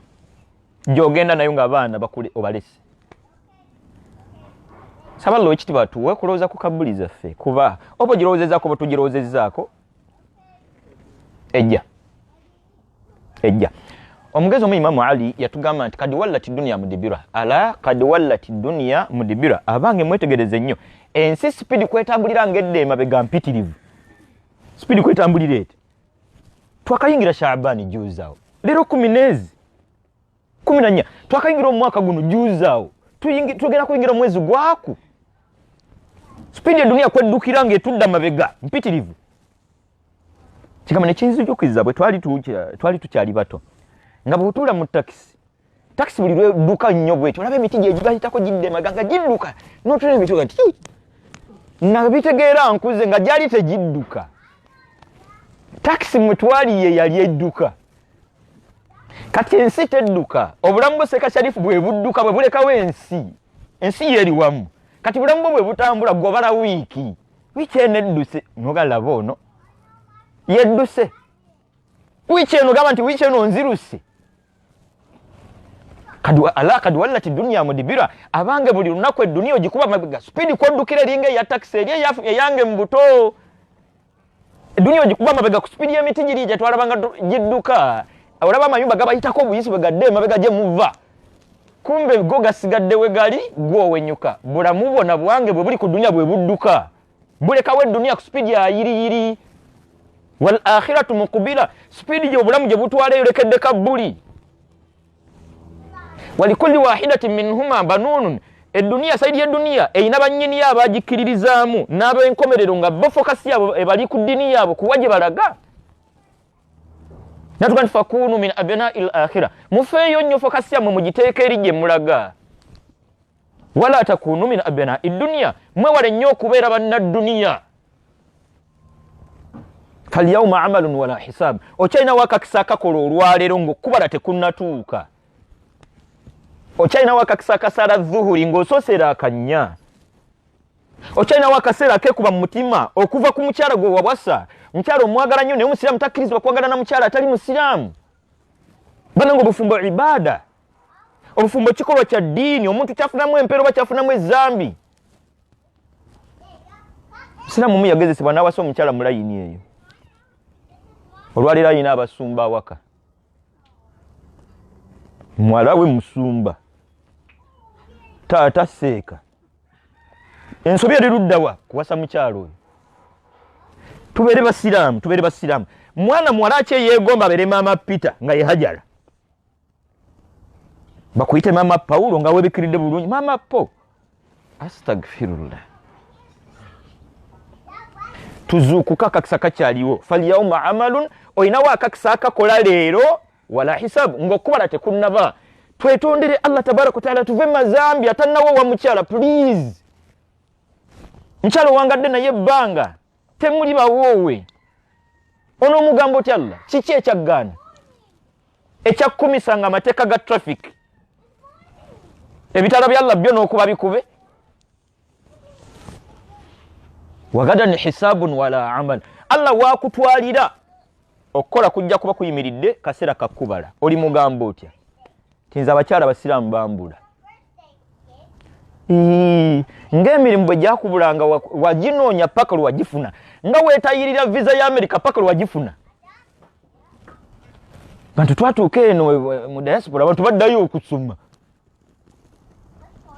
Jogenda nayo ng'abaana bakule obalese. Sabalo ekitiba tuwe kulowooza ku kabbuli zaffe kuba oba girowoozezzaako oba tugirowoozezzaako ejja. Omugezi Imamu Ali yatugamba nti kadi wallati dunya mudibira. Ala kadi wallati dunya mudibira. Abange mwetegereze nnyo. Ensi speed kwetambulira ngedde emabega mpitirivu. Speed kwetambulira eti. Twakayingira Shaabani juuzaawo. Lero 10 14 twakayingira omwaka guno juuzaawo tugenda kuyingira mwezi gwaku. Speed ya dunia kweddukira ng'etudda mabega mpitirivu. Kigamba ne kinzijukizza bwe twali tukyali bato nga bw'otuula mu takisi buli lwedduka nnyo bwetyo olaba emiti gye gibahitako gidde maganga gidduka n'otula emiti nga nabitegeera nkuze nga gyali tegidduka. Takisi mwe twaliye yali edduka. Kati ensi tedduka. Obulamu bwe Seka Sharifu bwe budduka bwe bulekawo ensi yeri wamu. Kati bulamu bwe butambula gobala wiiki eno edduse nogalaba ono yedduse. Wiiki eno gamba nti wiiki eno nziruse. Kadi wallati dunya mudibira. Abange buli lunaku edduniya ogikuba mabega speed kwoddukira eringa eya takisi eri eyange mu buto. Edduniya ogikuba mabega ku speed y'emiti giri gye twalabanga gidduka. Olaba amayumba gabayitako obuyisi bwe gadde emabega gye muva. Kumbe go gasigadde we gali gwowenyuka. Bulamu bwonna bwange bwe buli ku dunya bwe budduka. Bulekawo edduniya ku speed ya yiriyiri. Wal akhiratu muqbila. Speed gye obulamu gye butwala yolekedde kabbuli. Walikulli wahidatin minhuma banunun. Edduniya saidi y'edduniya eyina bannyini yaabo agikiririzaamu n'ab'enkomerero nga bo fokasi yaabo ebali ku ddiini yaabo kuwa gye balaga. Natukan fakunu min abna'il akhirah. Mufeeyo nnyo fokasi yammwe mugiteeka eri gye mulaga. Wala takunu min abna'id dunya. Mwewale nnyo okubeera bannadduniya. Falyawma amalun wala hisab. Okyalinawo akakisa akakola olwaleero ng'okkubala tekunnatuuka. Okyalinawo akakisa akasala zuhuri ng'ososera akannya. Okyalinawo akaseera akekuba mu mutima okuva ku mukyala gwe wabwasa. Mukyala omwagala nnyo naye omusiraamu takkirizibwa kwagala na mukyala atali musiraamu. Banange obufumbo ibada. Obufumbo kikolwa kya ddiini. Omuntu kyafunamu empeera oba kyafunamu ezzambi. Musiraamu mu yagezesebwa n'awasa omukyala mu layini eyo. Olwaleero ayina abasumba awaka. Muwala we musumba. Taata seeka. Ensobi eri ludda wa kuwasa mukyalo oyo. Tubeere basiraamu. Mwana muwala ki yeegomba abeere maama Peter nga ye Hajara. Bakuyite maama Paulo nga weebikiridde bulungi. Maama Po. Astagfirullah. tuzuukuka akakisa kakyaliwo falyauma amalun oyinawo akakisa akakola leero wala hisabu ng'okubala tekunnaba twetondere Allah tabaraka taala tuve mazambi atannawo wa mukyala please mukyala wangadde naye ebbanga temuli bawoowe ono omugambo ti Allah kiki ekyaggaana ekyakumisanga amateeka ga traffic ebitala bya Allah byo n'okuba bikube wagadan hisabun wala amal Allah wakutwalira okukola kujja kuba kuyimiridde kaseera kakubala oli mugambo otya tinza abakyala basiraamu bambula ng'emirimu bwe gyakubulanga waginoonya paka lwe wagifuna nga weetayirira visa ya Amerika paka lwe wagifuna bantu twatuuka eno mu diaspora abantu baddayo okusoma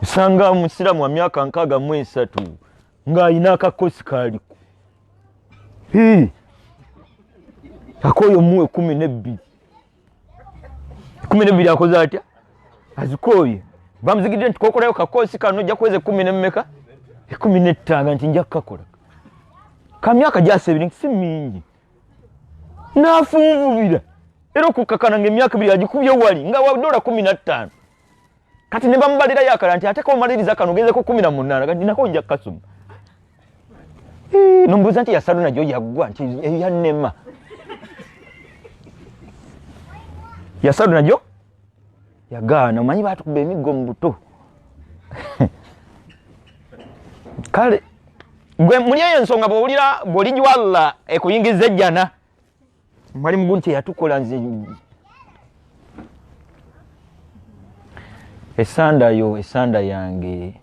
esanga musiraamu wa myaka 63 ng'ayina akakosi kaliko akoyo muwe 12 akoze atya azikoye bamuzigidde nti kokolayo kakosi kano ojja kuweze 10 mmeka 15 nti nja kukakola kamyaka gyasebiri si mingi n'afunvubira era okukakana ng'emyaka 2 agikubye wali nga wa dola 15 kati ne bamubalirayo akala nti ate komaliriza kano ogezeko 18 kati nako nja kukasoma nombuuza nti yasalu najyo yaggwa nti yannema yasalu najyo yagaana omanyi baatukuba emiggo mu buto kale gwe muli eyo ensonga bw'oligiwa Allah ekuyingiza ejjana mwali mugu nti yatukola nze esanda yange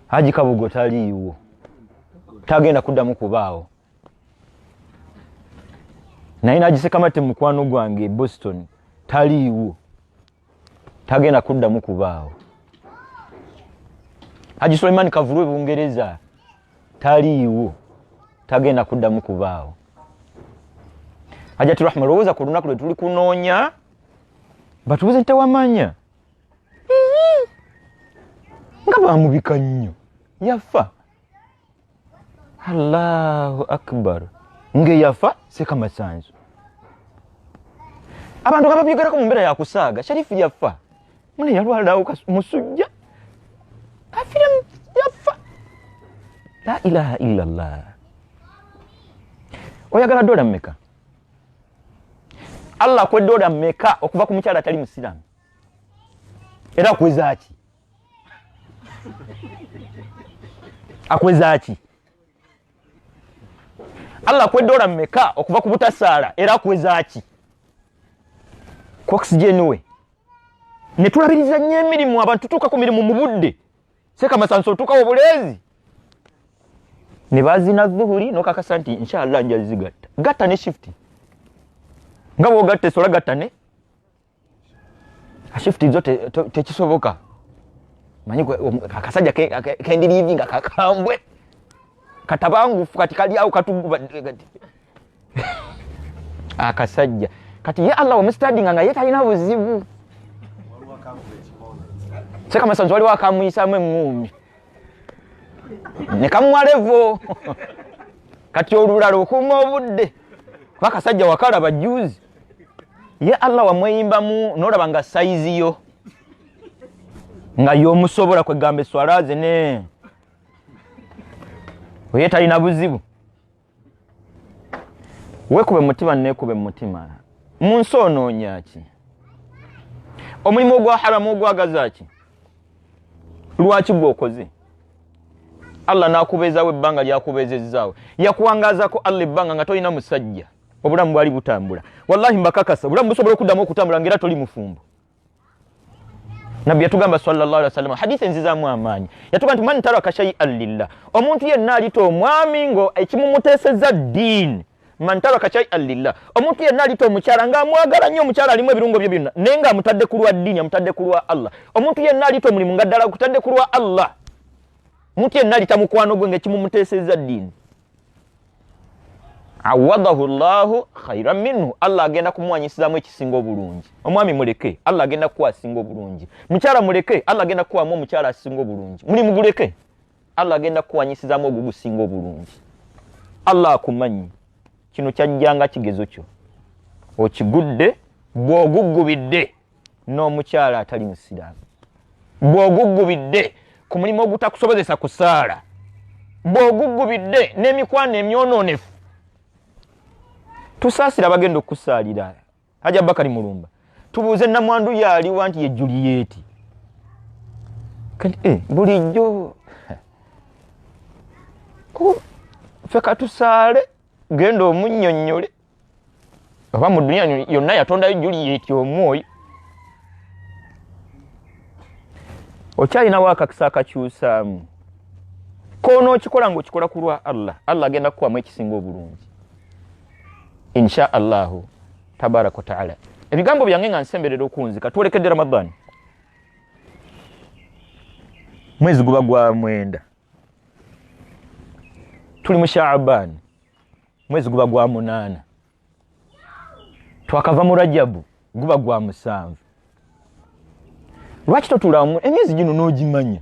Haji Kabugo taliiwo tagenda kuddamu kubaawo naye nagisekamate mukwano gwange Boston taliiwo tagenda kuddamu kubaawo Haji Suleiman Kavulwe Bungereza taliiwo tagenda kuddamu kubaawo Hajati Rahma Roza ku lunaku lwe tuli kunoonya batubuze nti tewamanya nga bamubika nnyo yafa Allahu akbar nge yafa sekamasanzu abantu kababyegerako mu mbeera yakusaaga Sharifu yafa mune yalwalawo musujja afira yafa la ilaha illa Allah oyagala dola mmeka Allah kwe dola mmeka okuva ku mukyala atali musiraamu era kwezaaki akwezaaki Allah kwe dola mmeka okuva ku butasaala era kwezaaki ku oxygen we ne tulabiriza nnyo emirimu abantu tutuuka ku mirimu mu budde sekamasanso otuukawo obuleezi ne bazina dhuhuri nokakasa nti inshallah nja zigatta gatta ne shift nga bw'ogatta esola gatta ne shift zote tekisoboka manyi akasajja kendirivinga kakambwe katabangufu kati kali au katuguba akasajja kati ye Allah omustanding nga yeta ina buzibu seka masanzo wali wakamuyisamo engumi ne kamwalevo kati olulalo kuma obudde bakasajja wakala bajuzi ye Allah wamweyimbamu nolaba nga size yo nga yomusobola kwegambe swalaze ne oyeta ina buzibu wekube mutima nekube mutima munsonoonya ki omulimu ogwa haramu ogwagazaaki lwaki gwokoze Allah nakubeezawo ebbanga lyakubeezezaawo yakuwangazako Allah ebbanga nga tolina musajja obulamu bwali butambula wallahi mbakakasa obulamu busobola okuddamu okutambula ngera toli mufumbo Nabbi yatugamba sallallahu alaihi wasallam hadithi nzizaamu amaanyi yatuga nti man taraka shay'an lillah omuntu yenna alito omwami ngo ekimumuteeseza ddiini man taraka shay'an lillah omuntu yenna alito omukyala ng'amwagala nnyo omukyala alimu ebirungo bye byonna naye nga amutadde ku lwa ddiini amutadde ku lwa Allah omuntu yenna alito omulimu nga ddala akutadde ku lwa Allah omuntu yenna alita mukwano gwe ng'ekimumuteeseza ddiini awadahu Allahu khairan minhu Allah agenda kumwanyisizaamu ekisinga obulungi omwami muleke Allah agenda kuwa asinga obulungi mukyala muleke Allah agenda kuwamu omukyala asinga obulungi mulimu guleke Allah agenda kuwanyisizaamu ogugusinga obulungi Allah akumanyi kino kyajjanga kigezo kyo okigudde bw'oguggubidde n'omukyala atali musiraamu bw'oguggubidde ku mulimu ogutakusobozesa kusaala bw'oguggubidde n'emikwano emyonoonefu tusaasira abagenda okusaalira Hajja Bakari Mulumba tubuuze namwandu yaliwa nti ye Julieti kati bulijjo ffe katusaale genda omunnyonnyole oba mu dunia yonna yatondayo Julieti omwoyo okyalinawo akakisa akakyusaamu konookikola ng'okikola ku lwa Allah agenda kukuwamu ekisinga obulungi insha Allahu tabaraka wa taala. Ebigambo byange nga nsemberera okunzika tuolekedde Ramadan mwezi guba gwa mwenda tuli mu Shaaban mwezi guba gwa munaana twakava mu Rajabu guba gwa musanvu. Lwaki totulamu emyezi gino n'ogimanya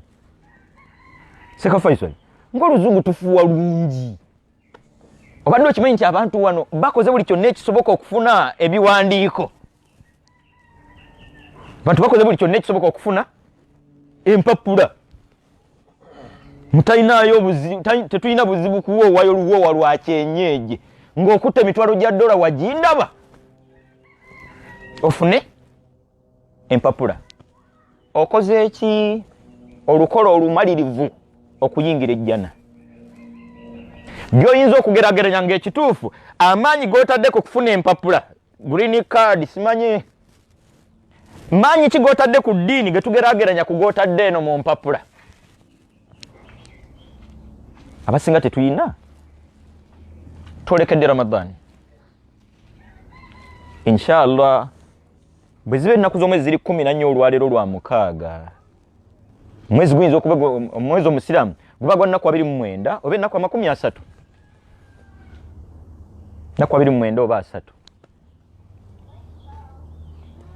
Seka Faisal ng'oluzungu tufuwa lungi obadde okimanyi nti abantu wano bakoze buli kyonna ekisoboka okufuna ebiwandiiko abantu bakoze buli kyonna ekisoboka okufuna empapula tetulina buzibu kuwoowayo oluwoowa lwa kyenyeege ng'okutta emitwalo gya dola wagindaba ofune empapula okoze eki olukolo olumalirivu okuyingira ejjana by'oyinza okugerageranya ng'ekituufu amaanyi g'otaddeko kufuna empapula green card simanye maanyi ki g'otadde ku ddiini ge tugerageranya ku g'otadde eno mu mpapula abasinga tetuyina twolekedde Ramadan inshallah bwe ziba ennaku z'omwezi ziri 14 olwaleero lwa 6 mwezi guyinza okuba omwezi omusiraamu guba gwa nnaku 29 oba ennaku 30 nnaku 29 oba 3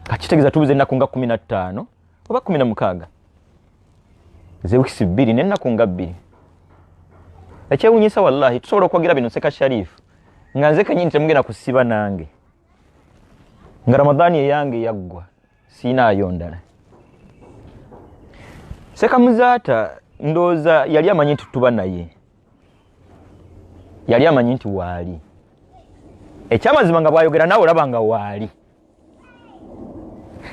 kakitegeeza tubuze ennaku nga 15 oba 16 zewikisi 2 n'ennaku nga 2 ekyewuunyisa wallahi tusobola okwagira bino Seka Sharifu nga nze kenyini temugenda kusiba nange nga Ramadani eyange yaggwa siinaayo ndala. Seka Muzaata ndooza yali amanyi nti tuba naye yali amanyi nti waali ekyamazima nga bw'ayogera naawe olaba nga waali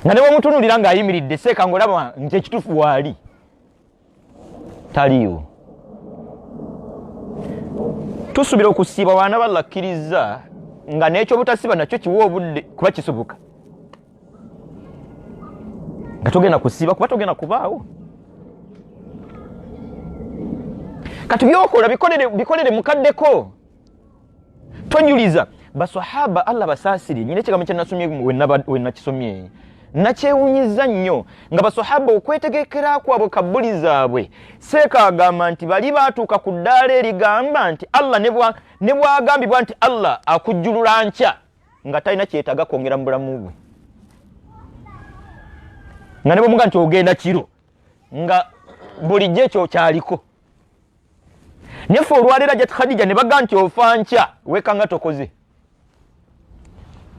nga ne bw'omutunuulira ng'ayimiridde Seka ng'olaba nti ekituufu waali taliiwo. Tusuubira okusiiba baana ballakkiriza nga n'ekyobutasiba nakyo kiwa obudde kuba kisoboka nga togenda kusiiba kuba togenda kubaawo. Kati byokola bikolere mukaddeko tonjuliza basahaba Allah basaasiri nyine kigambo kye nasomye wenna kisomye nakyewunyiza nnyo nga basahaba okwetegekera kwabwe kabuli zaabwe Seeka agamba nti bali baatuuka ku ddaala erigamba nti Allah ne bwagambibwa nti Allah akujjulula nkya nga talina kyetaaga kwongera mu bulamu bwe nga ne bwemuga nti ogenda kiro nga bulijjo ekyo kyaliko nefe olwaleero Hajjati Khadija ne baga nti ofa nkya weekanga tokoze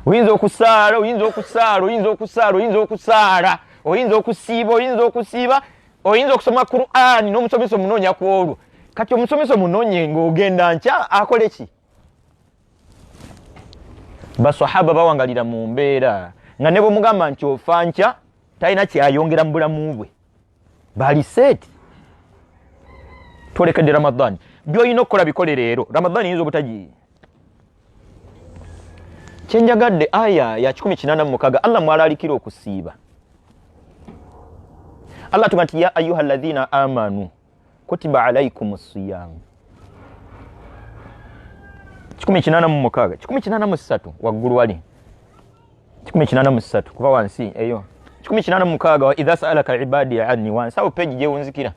oyinza okusaala oyinza okusiiba oyinza okusoma Qur'ani n'omusomesa omunoonya ku olwo kati omusomesa omunoonye ng'ogenda nkya akole ki? Basahaba bawangalira mu mbeera nga ne bw'omugamba nti ofa nkya talina kyayongera mu bulamu bwe bali seeti. Twolekedde Ramadan by'olina okukola bikole leero Ramadan yinza obutagi kyenjagadde aya ya 186 Allah mwalalikira okusiiba Allah tuga nti ya ayuha alladhina amanu kutiba alaikumus siyam 186 waggulu wali 186 kuva wansi eyo 186 wa idha sa'alaka ibadi anni wansi awo page je wunzikira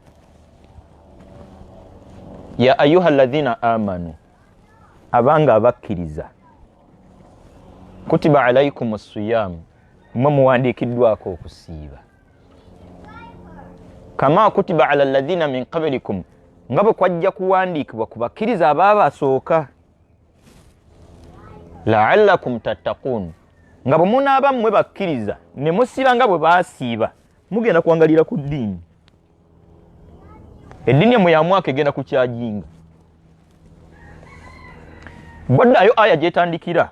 ya ayuha alladhina amanu abanga abakkiriza kutiba alaikumus siyam muwandikiddwako okusiiba kama kutiba ala alladhina min qablikum nga bwe kwajja kuwandiikibwa ku bakkiriza abaabasooka la'allakum tattaqun nga bwe munaaba mmwe bakkiriza ne musiba nga bwe baasiiba mugenda kuwangalira ku ddiini eddiini emmwe ya mwaka egenda kukyajinga bwaddayo aya gyetandikira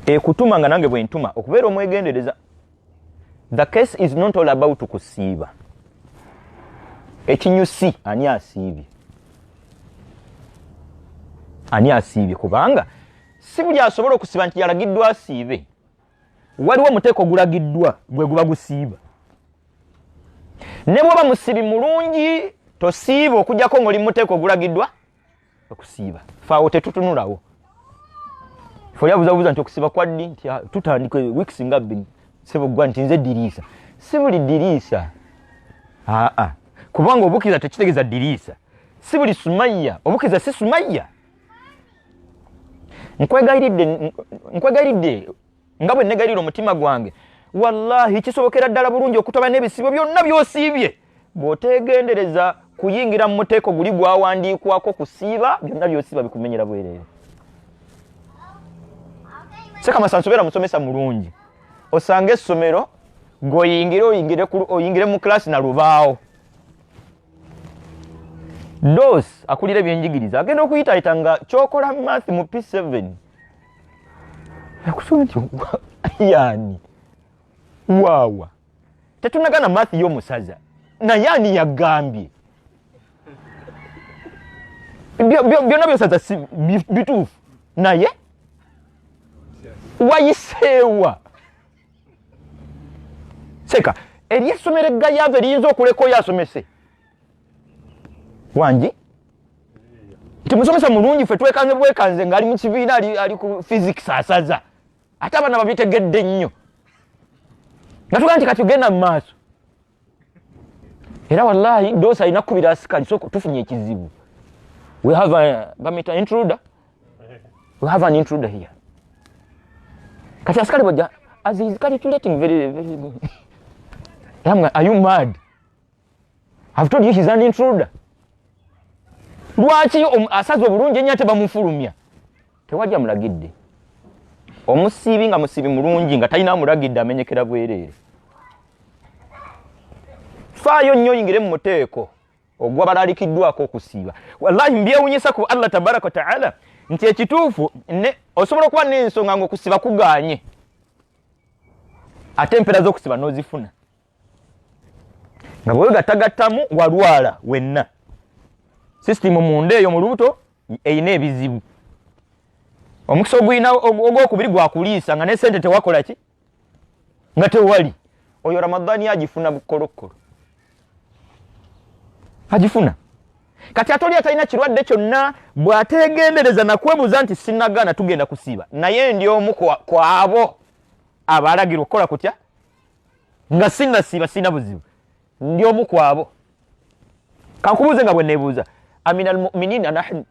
ekutuma nga nange bwe ntuma okubeera omwegendereza. The case is not all about kusiiba. Ekinyusi ani asiibye? Ani asiibye? Kubanga si buli asobola okusiba nti yalagiddwa asiibe. Waliwo omuteeko gulagiddwa gwe guba gusiiba. Ne bw'oba musibi mulungi tosiiba okujjako ng'oli muteeko gulagiddwa okusiiba. Faawo tetutunulawo. Foya buzabuza nti okusiba kwa ddi nti tutandike weeks nga bbiri. Sebo gwa nti nze diriisa. Si buli diriisa. Kubanga obukiza tekitegeeza diriisa. Si buli Sumayya. Obukiza si Sumayya. Nkwegayiridde nga bwe negayirira omutima gwange. Wallahi kisobokera ddala bulungi okutaba n'ebisibo byonna by'osiibye. Bw'oteegendereza kuyingira mu muteeko guli gwawandiikwako kusiiba, byonna by'osiiba bikumenyera bwereere. Seka masansobera musomesa mulungi. Osange essomero oyingire mu klasi na lubaawo. Dos akulira ebyenjigiriza agenda okuyitaayita nga kyokola math mu P7 yakusoma nti yani waawa tetunagana math y'omusaza naye ani yagambye byonna byosaza si bituufu naye wayiseewa seka eryessomero eggayaavu eriyinza okuleka oyo asomese wangi nti musomesa mulungi ffe twekanze bwekanze ng'ali mu kibiina ali ku physics asaza ate abaana babitegedde nnyo nga tugaa nti kati ugenda mu maaso era wallahi doosa alina kkubira asikali so tufunye ekizibu. We have an intruder here. Kati asikali bajja as he is calculating very good. Are you mad? I've told you he's an intruder. Lwaki asaze obulungi ennyo ate bamufulumya? Tewajja mulagidde. Omusiibi nga musiibi mulungi nga talina mulagidde amenyekera bwereere. Faayo nnyo oyingire mu muteeko ogw'abalalikiddwako okusiiba. Wallahi mbyewunyisa ku Allah tabaraka wa ta'ala nti ekituufu osobola okuba n'ensonga ng'okusiba kugaanye. Ate empera z'okusiba n'ozifuna. Nga bwegatagattamu walwala wenna. System munda eyo mu lubuto eyina ebizibu. Omukisa ogwina ogwokubiri gwakuliisa nga n'essente tewakola ki? Nga tewali. Oyo Ramadani agifuna bukolokolo. Agifuna. Kati atoli atalina kirwadde kyonna bw'ateegendereza nakwebuuza nti sinnagaana tugenda kusiiba. Naye ndi omu ku abo abalagirwa okukola kutya? Nga sinnasiiba sina buzibu. Ndi omu ku abo. Kankubuuze nga bwe neebuuza. Aminal mu'minina nahnu.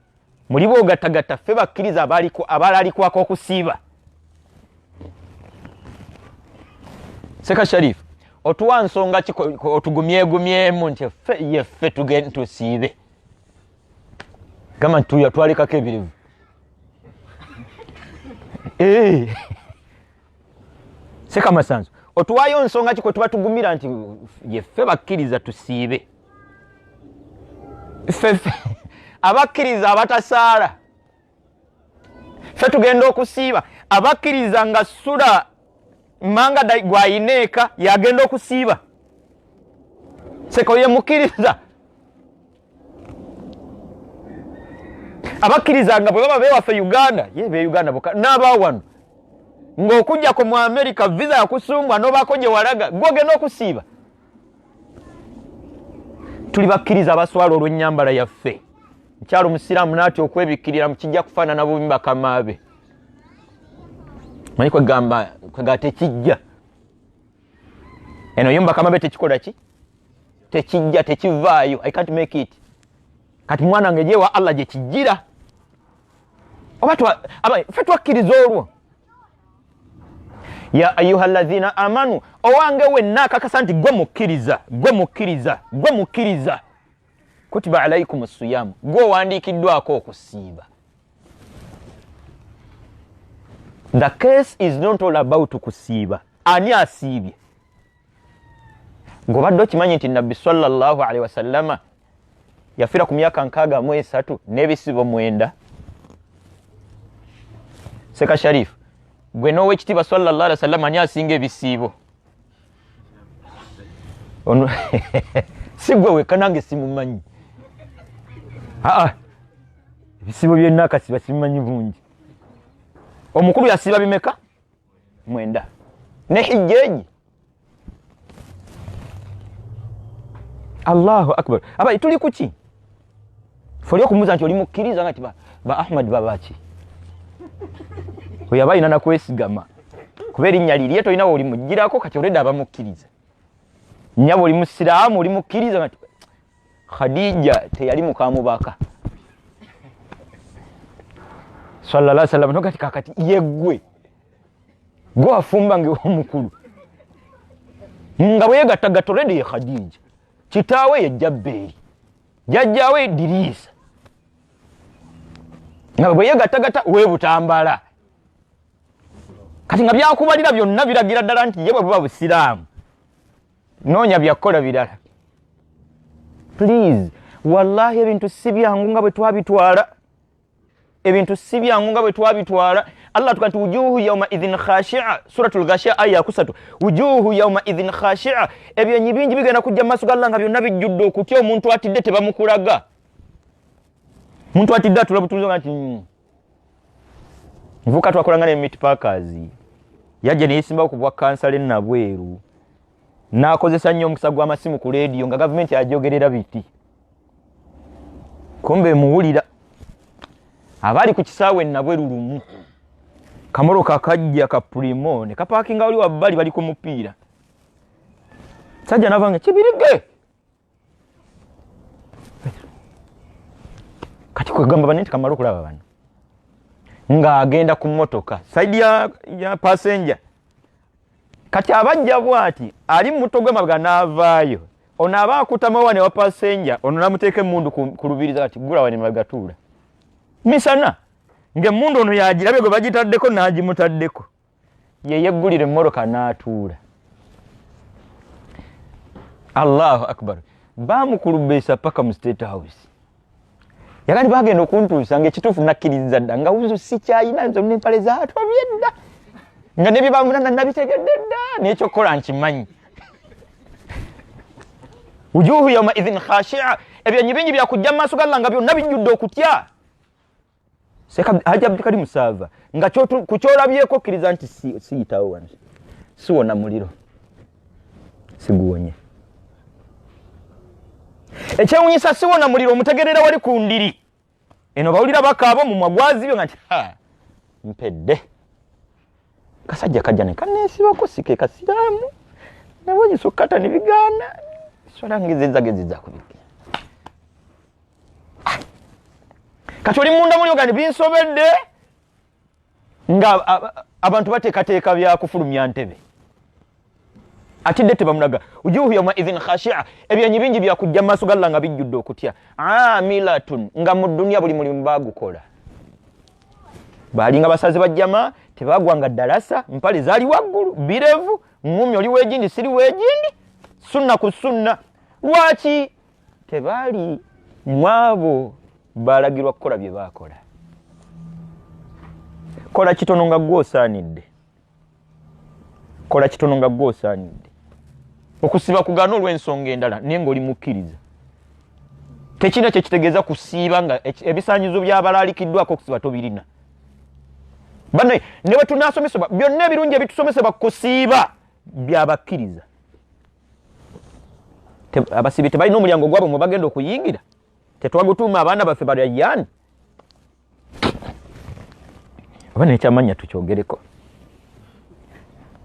Muli boogattagatta ffe bakkiriza abalalikwako okusiiba. Seka Sharif. Otuwa nsonga ki otugumyegumyemu nti ffe tugenda tusiibe. Gama twalekako ebirivu. Seka Masanzo. Otuwayo nsonga ki kwe tuba tugumira nti ffe bakkiriza tusiibe. Ffe abakkiriza abatasaala. Ffe tugenda okusiiba. Abakkiriza nga sura manga gwayineeka yagenda okusiiba. Seko ye mukkiriza. Abakkiriza nga bwe baba beewaffe Uganda, ye be Uganda boka n'abaawano. Ng'okujjako mu America visa yakusumbwa n'obaako gye walaga gw'ogenda okusiiba. Tuli bakkiriza abaswala olw'ennyambala yaffe. Mukyalo Omusiraamu n'atya okwebikkirira mu kijja kufaanana bubi bakama be. Manyi kwegamba tekijja. Eno yo bakama be tekikola ki? Tekijja, tekivaayo. I can't make it. Kati mwana wange gyewa Allah gye kijjira. Ffe twakkiriza olwo. Ya ayyuhalladhina amanu owange wenna akakasa nti gwe mukkiriza. Kutiba alaykumus siyam. Gwe owandiikiddwako okusiiba. The case is not all about kusiiba. Ani asiibye. Ngobadde okimanyi nti Nabbi sallallahu alaihi wasallama yafira ku myaka 63 n'ebisibo 9. Seka Sharif, gwe nowe ekitiibwa sallallahu alaihi wasallama ani asinga ebisiibo? Ono sigwe wekka nange simumanyi. Ebisibo byonna akasiba simumanyi bungi. Omukulu yasiba bimeka? 9. Ne hijjeji. Allahu akbar. Aba tuli kuki? Folio kumuza nti oli mukkiriza ngati ba Ahmad babachi. Oya bayina na kwesigama. Kubera nnyali lye to inawo oli mujirako kati oleda abamukkiriza. Nyabo oli musiraamu oli mukkiriza ngati Khadija teyali mukamubaka. Sallallahu alaihi wasallam nokati kakati yegwe. Go afumba nge omukulu. Ngabo yegattagatto oleda ye Khadija. Kitaawe ye Jabberi. Jajjawe Dirisa. Nga bwe yegattagatta we butambala. Kati nga byakubalira byonna biragira ddala nti ye bwe buba busiraamu. Noonya byakola birala. Please, wallahi ebintu si byangu nga bwe twabitwala. Ebintu si byangu nga bwe twabitwala. Allah tukati wujuhu yawma idhin khashi'a. Suratul Ghashiya aya 3. Wujuhu yawma idhin khashi'a. Ebyenyi bingi bigenda kujja maaso ga Allah nga byonna bijjudde okutya omuntu atidde tebamukulaga. Muntu atidde atulabutulizo ngati nvuka twakolanga ne meat packers. Yaje ne yisimba okubwa kansale nabweru. Nakozesa nnyo omukisa gw'amasimu ku radio nga government yajogerera biti. Kumbe muwulira. Abali ku kisaawe nabweru lumu. Kamoro kakajja ka primo ne kapakinga oli wabbali bali ku mupiira. Sajja navanga kibirige. Kati kwegamba banenti kamaro kulaba bano. Nga agenda ku motoka. Side ya passenger. Kati abajja bwati ali mutogwe mabga navaayo. Ono abakutama wane wa passenger ono namuteke mundu kulubiriza kati gula wane magatula. Misana nge mundu ono yagirabe gwe bagitaddeko n'agimutaddeko. Ye yeggulire mmoroka n'atuula. Allahu akbar. Bamukulubisa paka mu State House. Yakati bagenda okuntuusa ng'ekituufu nakkiriza dda nga wuzu si kyayina nzo n'empale zaatwabye dda. Nga ne bibamuna nabitegedde dda n'ekyokola nkimanyi. Wujuhu yawma idhin khashi'a. Ebyenyi bingi byakujja maaso ga Allah nga byonna bijjudde okutya. Seka Haji Abdulkarim Musava nga kukyolabyeko okkiriza nti siyitawo wano. Siwona muliro. Siguwonye. Ekyewunyisa siwona muliro omutegerera wali ku ndiri. Eno bawulira bakaabo mu magwazi byo ngati mpedde. Kasajja kajja ne kaneesibako sike kasiraamu. Nabonye sokata ne bigaana. Swala ngezeza kubiki. Kati oli munda muli ogandi binsobedde nga abantu bateekateeka byakufulumya ntebe. Atidde tebamulaga. Wujuhu yawma idhin khashi'a. Ebyenyi bingi byakujja maaso ga Allah nga bijjudde okutya. Amilatun nga mu dunya buli mulimu bagukola. Bali nga basaze bajjama tebagwanga dalasa mpale zali waggulu birevu ngumi oli wejindi siri wejindi sunna ku sunna. Lwaki tebali mwabo balagirwa kukola bye bakola. Kola kitono nga gwosaanidde. Kola kitono nga gwosaanidde. Okusiba kugana olw'ensonga endala naye ng'oli mukkiriza. Tekina kye kitegeeza kusiiba nga ebisaanyizo by'abalalikiddwako okusiba tobirina. Bano ne bwe tunaasomesebwa byonna ebirungi ebitusomesebwa kusiiba byabakkiriza. Abasibi tebalina omulyango gwabwe mwe bagenda okuyingira. Tetwagutuuma abaana baffe balyani. Abana ekyamanya tukyogereko.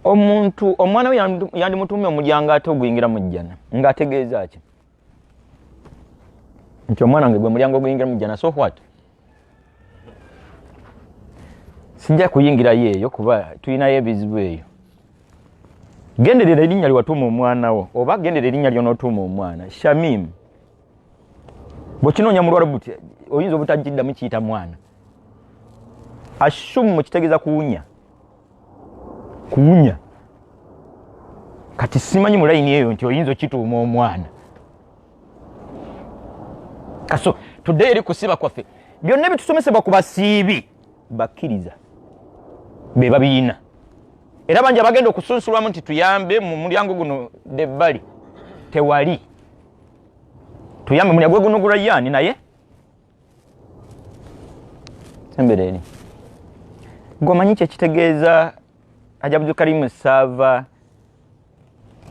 Omuntu omwana we yandimutuumye omulyango ate oguyingira mu jjana ng'ategeeza ki? Nti omwana wange gwe mulyango oguyingira mu jjana, so what? Sijja kuyingira yeeyo kuba tulinayo ebizibu eyo. Genderera erinnya liwatuuma omwana wo oba genderera erinnya ly'onootuuma omwana. Shamim. Bw'okinoonya mulwala buti oyinza obutajjiddamu kiyita mwana. Ashumu kitegeeza kuwunya. kuunya kati simanyi mu line eyo nti oyinza kituuma omwana kaso today eri kusiba kwaffe byonna bitusomesebwa ku basiibi bakkiriza be babiina era bangi abagenda okusunsulwamu nti tuyambe mu mulyango guno debbali tewali tuyambe mulyango guno gulayani naye sembereni ngomanyi kyekitegeeza Ajabu Karimu Sava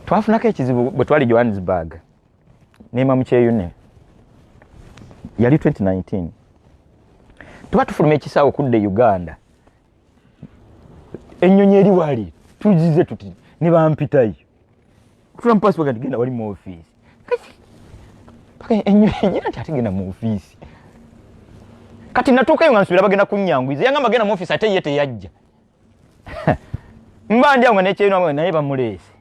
twafunako ekizibu bwe twali Johannesburg nema mu kyeyune yali 2019 tuba tufuluma ekisaawo kudde Uganda ennyonyi eri wali tugize tuti ne bampitayo tula mpasi bagandi genda wali mu office paka ennyonyi nti ategenda mu office kati natuukayo nga nsubira bagenda kunyangwiza yangamba genda mu office ate ye teyajja mbandi awo nga nekyeyuna naye bamuleese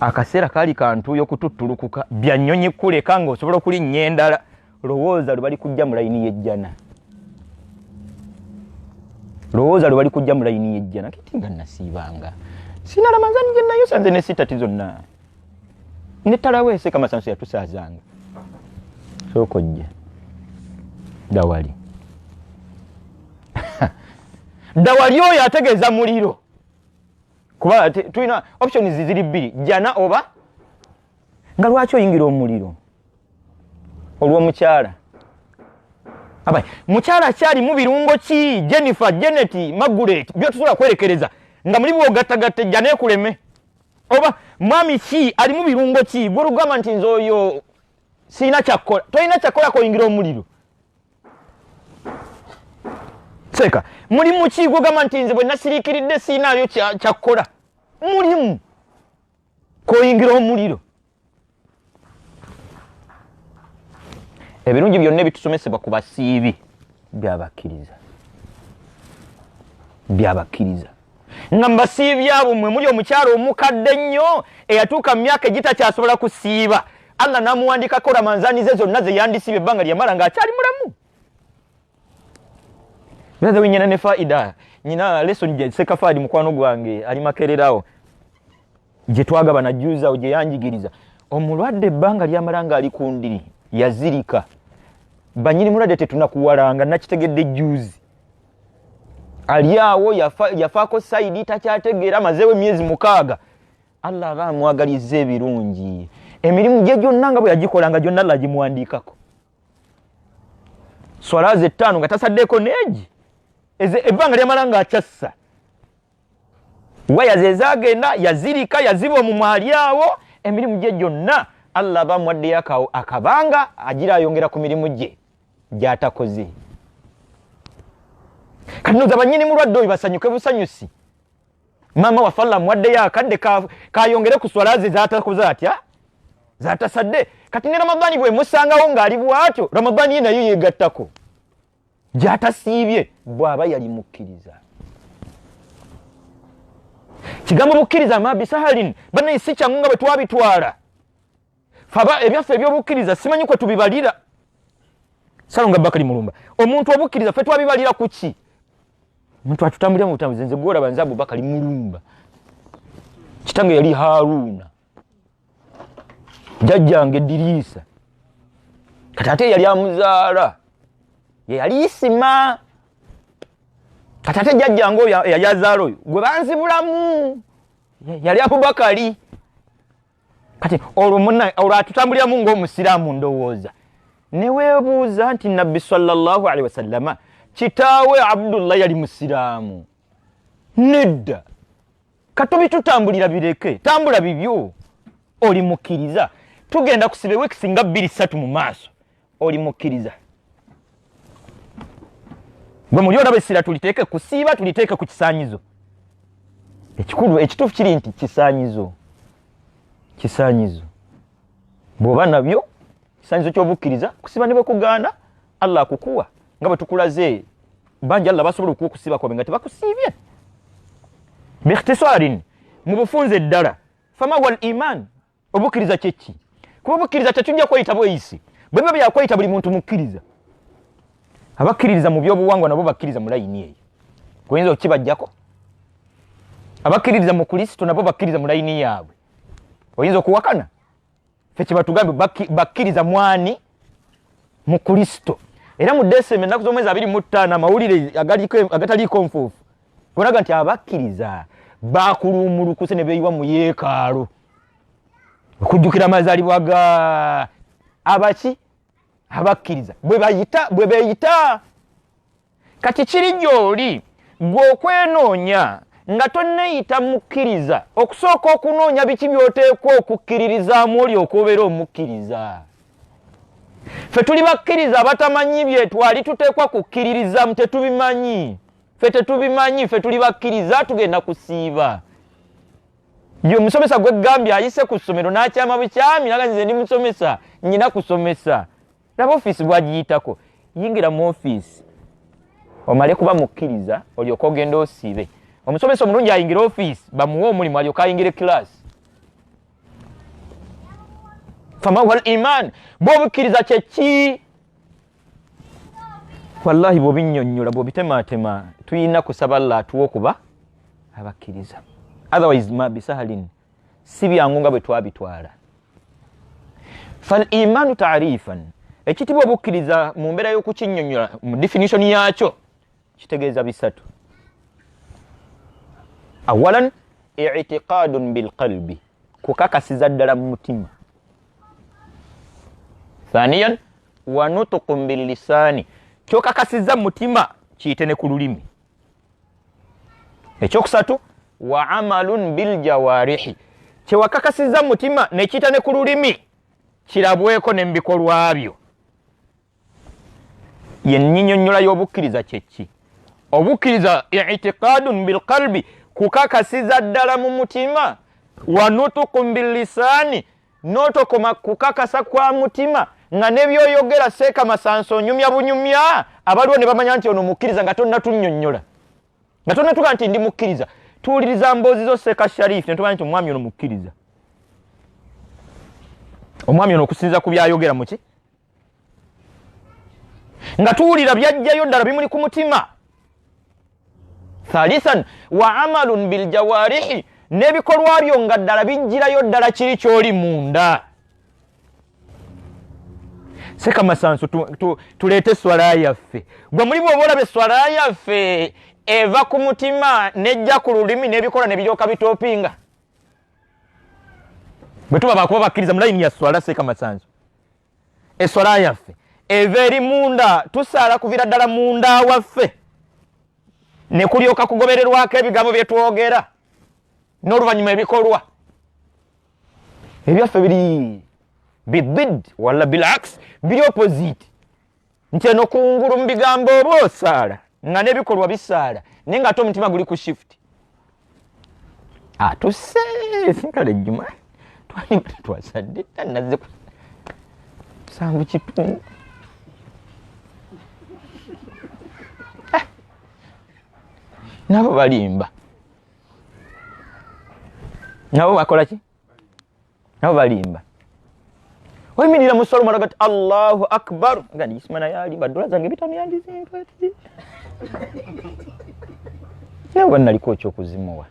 akaseera kaali kantuuyo kututtulukuka bya nnyonyi kuleka nga osobola okulinnya endala lowooza lwe bali kujja mu layini y'ejjana lowooza lwe bali kujja mu layini y'ejjana kiti nga nasiibanga sina Ramadani gye nayo sanze ne sitati zonna ne talaweese kamasanso yatusaazanga sooka ojje dawali dawali oyo ategeeza muliro kuba tulina options ziri bbiri jana oba nga lwaki oyingira omuliro olw'omukyala abaye mukyala kyali mu birungo ki Jennifer Janet Margaret byo tusobola kwerekereza nga muli bwogattagatte jana ekuleme oba mwami ki ali mu birungo ki gwolugamba nti nze oyo siina kyakkola tolina kyakkola koyingira omuliro seka mulimu ki gwogamba nti nze bwe nasiriikiridde siinaayo kyakkola mulimu koyingira omuliro ebirungi byonna bitusomesebwa ku basiibi byabakkiriza nga mbasiibi abo mmwe muli omukyalo omukadde ennyo eyatuuka mu myaka egitakyasobola kusiiba Allah n'amuwandikako Ramadani ze zonna ze yandisiiba ebbanga lyamala ng'akyali mulamu Beza winyana ne faida nyina lesson je sekafaadi mukwano gwange ali makererawo je twagaba na juza oje yanjigiriza omulwadde ebbanga lyamalanga ali kundiri yazirika banyini mulwadde tetunakuwalanga nakitegedde juzi aliawo yafaako saidi takyategeera mazewe myezi mukaaga Allah abamwagalize ebirungi emirimu gye gyonna nga bwe yagikolanga gyonna Allah agimuwandiikako swalaze 5 nga tasaddeko neegi ebbanga lyamalanga akyassa waya zezagenda yazirika yaziba omumwali awo emirimu gye gyonna Allah bamwaddeyo akabanga agira ayongera ku mirimu gye gyatakoze kati noza banyini mulwadde oyo basanyuke busanyusi mama wa Allah mwaddeyo akadde kayongere ku swalaze zatakoze atya zatasadde kati ne Ramadani bwe musangawo ng'ali bwatyo Ramadani nayo yegattako gyatasiibye bw'aba yali mukkiriza kigambo bukkiriza mabisahalin banaye si kyangu nga bwe twabitwala faba ebyaffe ebyobukkiriza simanyi kwe tubibalira Salonga Bakari Mulumba omuntu obukkiriza ffe twabibalira ku ki omuntu atutambulira mu butambuzi nze gwola banzabu Bakari Mulumba kitange yali Haruna jjajjange Dirisa kati ate yali amuzaala yali Isima kati ate jjajjange oyo yazaala oyo gwe banzibulamu yali Abubakari kati olwo atutambuliramu ng'omusiraamu ndowooza ne weebuuza nti Nabbi sallallahu alaihi wasallama kitaawe Abdullah yali musiraamu nedda katobi tutambulira bireke tambula bibyo oli mukkiriza tugenda kusiba wekisi nga 2-3 mu maaso oli mukkiriza bwe muli olaba essira tuliteeke kusiiba tuliteeke ku kisaanyizo ekikulu ekituufu kiri nti kisaanyizo bw'oba nabyo kisaanyizo ky'obukkiriza kusiba ne bwe kugaana Allah akukuwa nga bwe tukulaze bangi Allah basobola okukusiba kwabe nga tebakusiibye biikhtisaarin mu bufunze ddala fama wal iman obukkiriza kyeki kuba obukkiriza tekijja kweyita bweyisi bwe biba byakweyita buli muntu mukkiriza abakkiririza mu byobuwangwa nabo bakkiriza mu layini eyo kuyinza okukibajjako abakkiririza mu Kristo nabo bakkiriza mu layini yaabwe. Oyinza okuwakana? Ffe kye batugambe bakkiriza mwani mu Kristo. Era mu Desemba ennaku z'omwezi 25 amawulire agataliiko nfuufu gonaga nti abakkiriza bakulumulukuse ne beeyiwa mu yeekaalu okujjukira amazaalibwa ga abaki abakkiriza bwe beeyita. Kati kiri gy'oli gwe okwenoonya nga tonneeyita mukkiriza, okusooka okunoonya biki by'oteekwa okukkiririzaamu oli okubeera omukkiriza. Ffe tuli bakkiriza abatamanyi bye twali tuteekwa kukkiririzamu, tetubimanyi. Ffe tetubimanyi, ffe tuli bakkiriza tugenda kusiiba. Ye omusomesa gwe Gambia ayise ku ssomero n'akyama bukyami naga nze ndi musomesa nnyina kusomesa. Laba ofiisi bw'agiyitako. Yingira mu ofiisi omale kuba mukkiriza olyoka ogenda osiibe. Omusomesa omulungi ayingira ofiisi bamuwa omulimu alyoka ayingira ekiraasi. Fama wal iman bw'obukkiriza kye ki? Wallahi bw'obinnyonnyola bw'obitemaatema tuyina kusaba Allah atuwa okuba abakkiriza. Otherwise ma bisahalin si byangu nga bwe twabitwala. Fal imanu ta'rifan ekitibwa obukkiriza mu mbeera y'okukinnyonnyola mu definition yaakyo kitegeeza bisatu. Awalan i'tiqadun bil qalbi kukakasiza ddala mu mutima. Thaniyan wa nutqun bil lisani kyokakasiza mu mutima kiyite ne ku lulimi. Ekyokusatu wa amalun bil jawarihi kyewakakasiza mu mutima ne kiyita ne ku lulimi kirabweko ne mu bikolwa byo. Ye nnyinnyonnyola y'obukkiriza kye ki? Obukkiriza i'tiqadun bil qalbi kukakasiza ddala mu mutima, wa nutqun bil lisani n'otokoma kukakasa kwa mutima nga nebyoyogera seeka masanso nyumya bunyumya abaliwo ne bamanya nti ono mukkiriza nga tonna tunnyonnyola, nga tonna tuga nti ndi mukkiriza. Tuwuliriza mboozi zo Seeka Sharifu ne tumanya nti omwami ono mukkiriza. Omwami ono okusinza ku byayogera muki nga tuwulira byajjayo ddala bimuli ku mutima. Thalithan wa amalun bil jawarihi n'ebikolwa byo nga ddala bijjirayo ddala kiri ky'oli munda. Seeka masanso tuleete swala yaffe. Gwe muli bw'oba olaba esswala yaffe eva ku mutima nejja ku lulimi n'ebikola ne biryoka bitoopinga. Bwe tuba bakuba bakkiriza mu layini ya swala Seeka masanso. Esswala yaffe eva eri munda, tusaala kuviira ddala munda waffe ne kulyoka kugobererwako ebigambo bye twogera n'oluvannyuma ebikolwa. Ebyaffe biri bidid wala bilaks biri opposite. Nti eno kungulu mu bigambo oba osaala nga n'ebikolwa bisaala naye nga ate omutima guli ku shift. Tuse sinkala ejjuma twasadde tanazze sanvu kitundu. Nabo balimba. Nabo bakola ki? Nabo balimba. Oyimirira mu sswala omala gati Allahu akbar nga ndisimana yalimba dola zange bitano yandizimpati. Nawe bannaliko ekyokuzimuwa.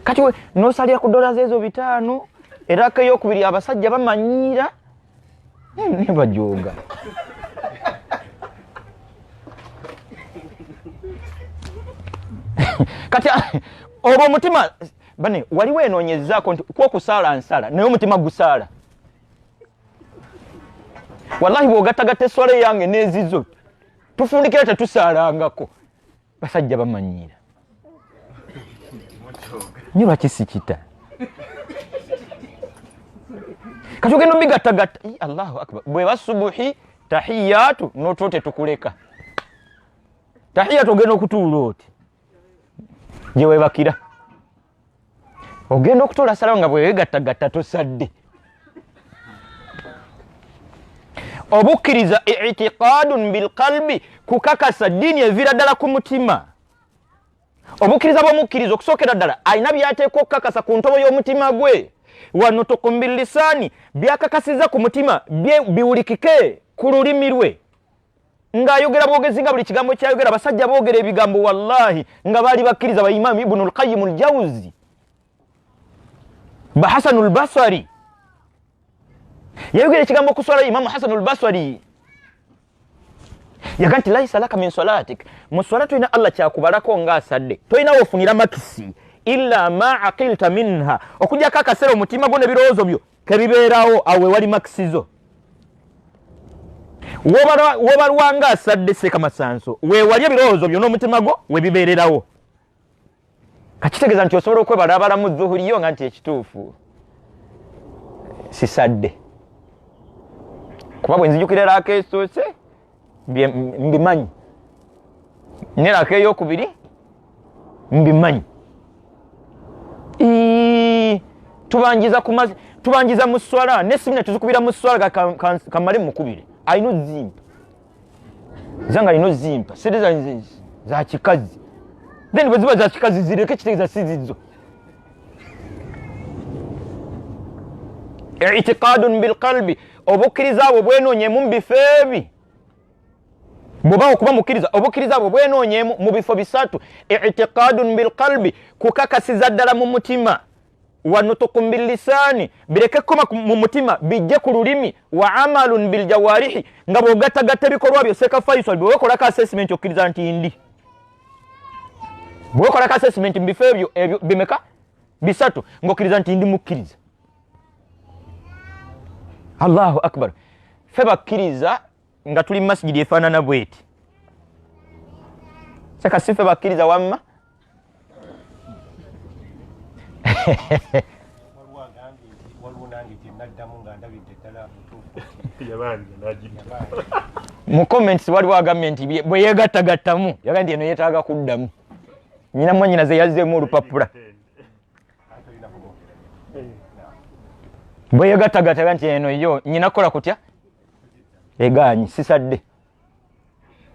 Kati we nosalira ku dola ezo bitano era keyokubiri abasajja bamanyiira ne bajoga. Kati olwo omutima bane waliwo enoonyezaako nti kwokusaala nsala naye omutima gusaala. Wallahi bw'ogattagatta esswala yange n'ezizo tufundikira tetusaalangako basajja bamanyiira. Nyo lwaki sikita? Kati ogenda obigattagatta Allahu akbar bweba subuhi tahiyatu n'otwo tetukuleka. Tahiyatu ogenda okutuula oti gye weebakira. Ogenda okutola salawo nga bwewegattagatta tosadde. Obukkiriza i'tiqadun bil qalbi kukakasa ddiini eviira ddala ku mutima. Obukkiriza bw'omukkiriza okusookera ddala alina by'ateekwa okukakasa ku ntobo y'omutima gwe. Wa nutqun bil lisaani byakakasiza ku mutima biwulikike ku lulimi lwe. nga ayogera bwogezi nga buli kigambo kyayogera basajja boogera ebigambo wallahi nga baali bakkiriza ba Imam Ibn al-Qayyim al-Jawzi ba Hasan al-Basri yayogera ekigambo kuswala Imam Hasan al-Basri yaganti laisa laka min salatik muswalatu ina Allah kyakubalako nga asadde toyina ofunira makisi illa ma aqilta minha okujja kakasera omutima gwo nebirowoozo byo kebibeerawo awe wali makisizo wobalwanga asadde seka masanso wewali ebirowoozo byo n'omutima gwo webibeererawo kakitegeeza nti osobola okwebalabala mu dhuhuri yo nga nti ekituufu sisadde kuba bwe nzijukira raaka esoose mbimanyi ne raaka eyokubiri mbimanyi tubanjiza mu swala nesimina tuzikubira mu swala kamale mukubire ayino zimpa zanga ayino zimpa sede za kikazi then bwe ziba za kikazi zireke kitegeeza sizizo i'tiqadun bilqalbi obukkiriza bwe bwenoonyemu mu bifo ebi bw'oba okuba mukkiriza obukkiriza bwe bwenoonyemu mu bifo bisatu i'tiqadun bilqalbi kukakasiza ddala mu mutima wa nutukun billisani bireke koma mu mutima bijje ku lulimi wa amalun biljawarihi nga bw'ogattagatta ebikolwa byo seka faisal bwewekolako assessment okkiriza nti ndi bwewekolako assessment mu bifo ebyo bimeka bisatu ng'okkiriza nti ndi mukkiriza Allahu akbar fe bakkiriza nga tuli masjidi efaanana bweti seka si fe bakkiriza wamma mu comments waliwo agambye nti bwe yegattagattamu yaga nti eno yeetaaga kuddamu nyina mwanyina ze yazzeemu olupapula bwe yegattagattaga nti eno yo nyina kukola kutya egaanyi sisadde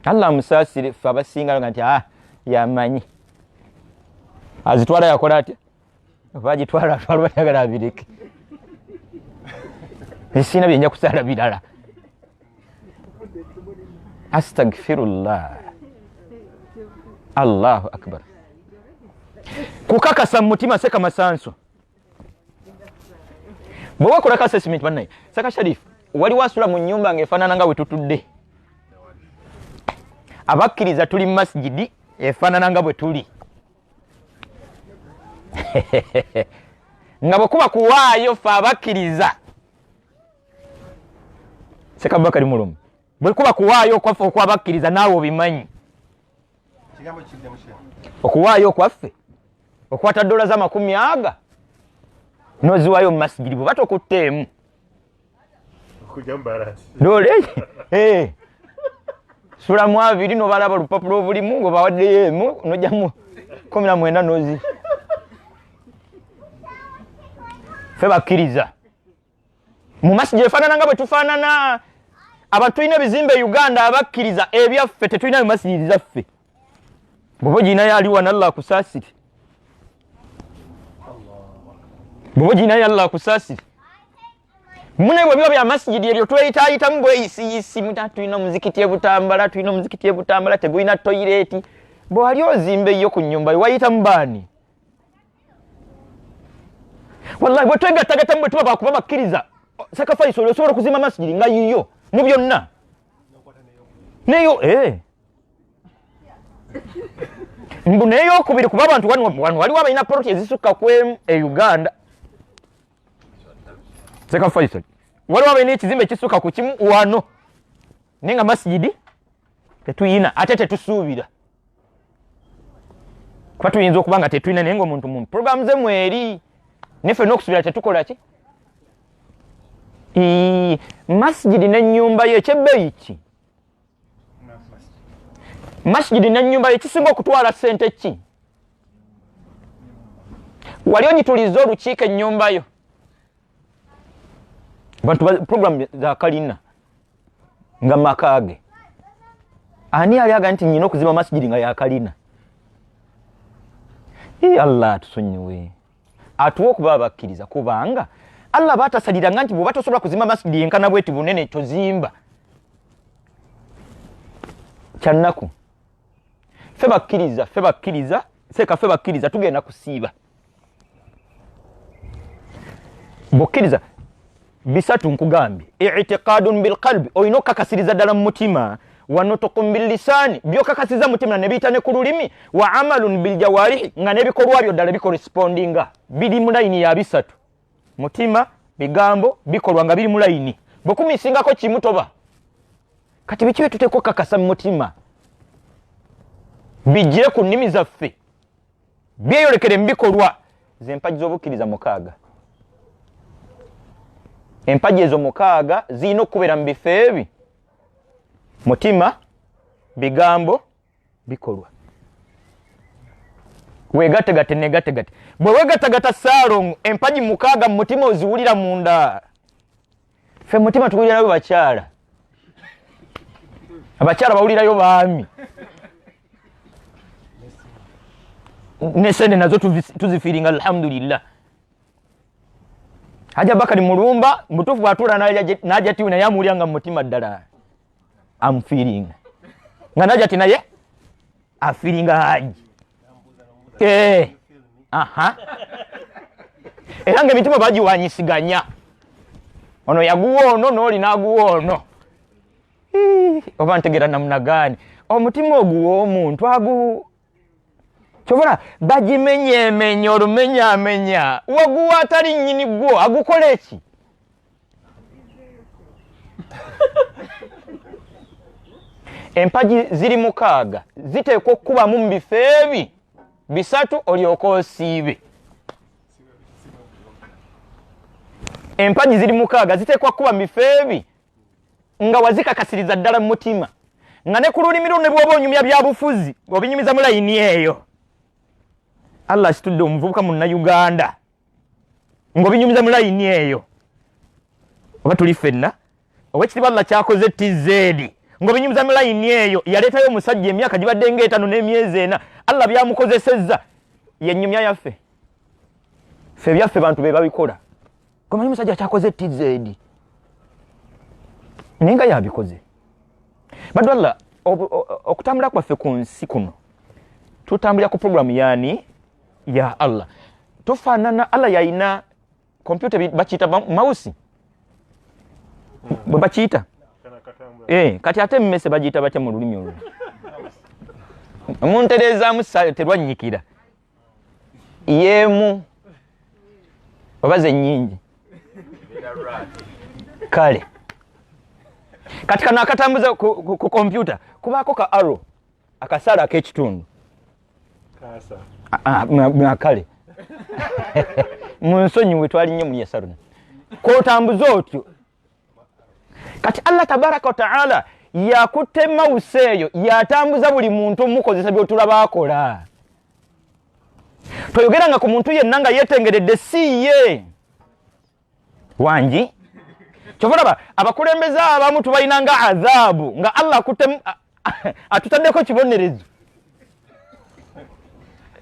Allah amusaasire fe abasinga nga nti yamanyi azitwala yakola atya bagitwala atwala bayagala abireke esina byenja kusala birala astagfirullah Allahu akbar kukakasa mutima seka masanso bwe wakolako assessment bannaye saka Sharif wali wasula mu nnyumba ng'efaanana nga bwe tutudde abakkiriza tuli mu masjidi efaanana nga bwe tuli nga bwe kuba kuwaayo fe abakkiriza seka Bakari Mulumi bwe kuba kuwaayo okwaffe okwabakkiriza naawe obimanyi okuwaayo okwaffe okwata $100 aga noziwaayo mu masjidi bwe batokutteemu dole sula mu 2 nobalaba olupapula obulimu ng'obawaddeyo emu nojjamu 19 nozi fe bakkiriza mu masjidi efaanana nga bwe tufaanana abantu tulina ebizimbe Uganda abakkiriza ebyaffe tetulina mu masjidi zaffe bw'oba ogirinayo aliwana Allah akusaasire bw'oba ogirinayo Allah akusaasire mune bwe biba bya masjidi ebyo tweyitaayitamu bweyisiyisi tulina omuzikiti e Butambala tegulina toyireeti bwe wali ozimba eyo ku nnyumba yo wayitamu baani wallahi bwe twegattagattamu bwe tuba bakuba bakkiriza sacrifice osobola okuzimba masjidi nga yiyo mu byonna neyo mbu neyokubiri kuba abantu wano waliwo abalina poloti ezisukka kwemu e Uganda sacrifice waliwo abalina ekizimbe ekisukka ku kimu wano naye nga masjidi tetuyina ate tetusuubira kuba tuyinza okuba nga tetuyina naye ngaomuntu mu programu ze mweri neffe n'okusuubira tetukola ki masjidi n'ennyumba yo ekyebbeeyi ki masjidi n'ennyumba yo ekisinga okutwala ssente ki wali onyituliza olukiiko ennyumba yo bantu programu za kalina nga makage ani ali aga nti nyina okuzimba masjidi nga yakalina Allah atusonyiwe atuwa okuba abakkiriza kubanga Allah batasaliranga nti bw'oba tosobola kuzimba masjidi yenkana bweti bunene tozimba Kyanaku fe bakkiriza seka fe bakkiriza tugenda kusiiba bokkiriza bisatu nkugambye i'tiqadun bil qalbi oyino kakasiriza ddala mu mutima wa nutqun bil lisani byo kakasiza mutima ne bitane ku lulimi wa amalun bil jawarihi nga ne bikolwa byo ddala bikorespondinga biri mu line ya bisatu mutima bigambo bikolwa nga biri mu line bokumisingako kimutoba kati bikiwe tuteko kakasa mu mutima bijire ku nnimi zaffe byeyolekere mbikolwa zempaji z'obukkiriza mukaaga empaji ezo mukaaga zirina okubeera mu bifo ebi mutima bigambo bikolwa wegategate negategate bwe wegatagata saalongo empaji mukaaga mu mutima oziwulira munda ffe mutima tuwulirayo bakyala abakyala bawulirayo baami nesende nazo tuzifiringa alhamdulillah Haja Bakari Mulumba mutufu atula naja tiwe naye amulyanga mu mutima ddala am feeling nga naja ati naye afiringa haji aha era nga emitima bagiwanyisiganya ono yaguwa ono n'oli n'aguwa ono oba ntegera namuna gani omutima oguwa omuntu agu chovola bagimenyemenya olumenyamenya waguwa atali nnyini gwo agukola eki empaji ziri mukaaga ziteekwa okubamu mu bifo ebi bisatu olyoka osiibe empaji ziri mukaaga ziteekwa kuba mu bifo ebi nga wazikakasiriza ddala mu mutima nga ne ku lulimi lwo ne bw'oba onyumya bya bufuzi obinyumiza mu layini eyo Allah asitudde omuvubuka munnayuganda ng'obinyumiza mu layini eyo oba tuli ffenna owekitiibwa Allah kyakoze TZ ng'obinyumiza mu layini eyo yaleetayo omusajja emyaka gibadde ng'etaano n'emyezi ena Allah byamukozesezza yennyumya yaffe ffe byaffe bantu be babikola gomanyi musajja kyakoze TZ naye nga yabikoze baddu Allah okutambula kwaffe ku nsi kuno tutambulira ku programu yaani ya Allah tufaanana Allah yalina computer bakiyita mouse bwe bakiyita kati ate mmese bagiyita batya mu lulimi olwo omuntereezaamu terwannyikira yeemu oba ze nnyingi kale kati kano akatambuza ku computer kubaako ka arrow akasaala ak'ekitundu kale munsonyiwe twali nnyo muli esaruna kwotambuza otyo kati Allah tabaraka wa taala yakutte mawuse eyo yatambuza buli muntu omukozesa byotulaba akola toyogeranga ku muntu yenna nga yeetengeredde si ye wangi kyova abakulembeze abamu tubalinanga adhaabu nga Allah akutte atutaddeko kibonerezo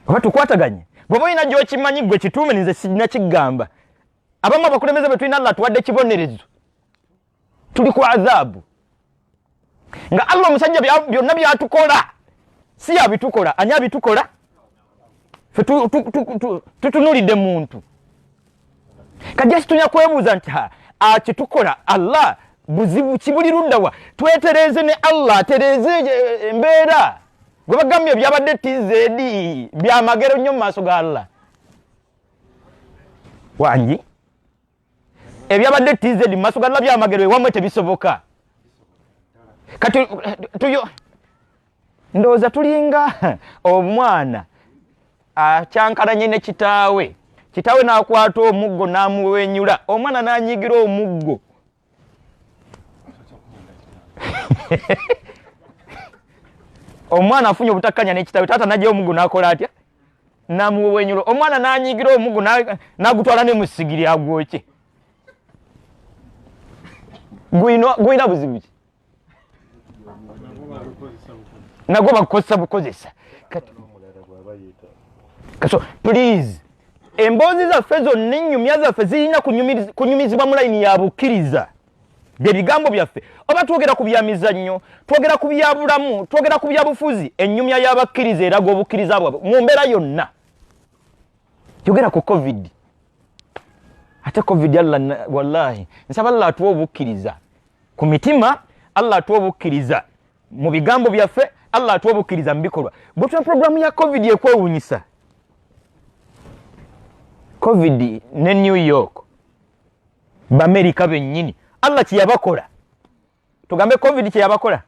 oba tukwataganye bw'oba olina gy'okimanyi gwe kituume nze sirina kigamba abamu abakulembeze be tulina Allah tuwadde kibonerezo tuli ku adhaabu nga Allah omusajja byonna byatukola si yabitukola ani abitukola ffe tutunulidde muntu kajja situnya kwebuuza nti kitukola Allah buzibu kibuli luddawa twetereeze ne Allah atereeze embeera gwe bagambye byabadde TZ byamagero nnyo mu maaso ga Allah wangi ebyabadde TZ mu maaso ga Allah byamagero ewamwe tebisoboka kati ndowooza tulinga omwana akyankalanye ne kitaawe n'akwata omuggo n'amuwenyula omwana n'anyigira omuggo omwana afunye obutakkanya n'ekitaawe taata n'ajjayo omuggo n'akola atya n'amuwenyula omwana n'anyigira omuggo n'agutwala ne mu ssigiri agwokye guyina buzibu ki nagwo bakukozesa bukozesa so please emboozi zaffe zonna ennyumya zaffe zirina kunyumizibwa mu layini ya bukkiriza bye bigambo byaffe oba twogera ku byamizannyo twogera ku byabulamu twogera ku byabufuzi ennyumya y'abakkiriza eraga obukkiriza bwabwe mu mbeera yonna yogera ku covid ate covid Allah wallahi nsaba Allah atuwa obukkiriza ku mitima Allah atuwa obukkiriza mu bigambo byaffe Allah atuwa obukkiriza mu bikolwa bwetuna programu ya covid ekwewunyisa covid ne New York b'Amerika bennyini Allah kyeyabakola tugambe covid kyeyabakola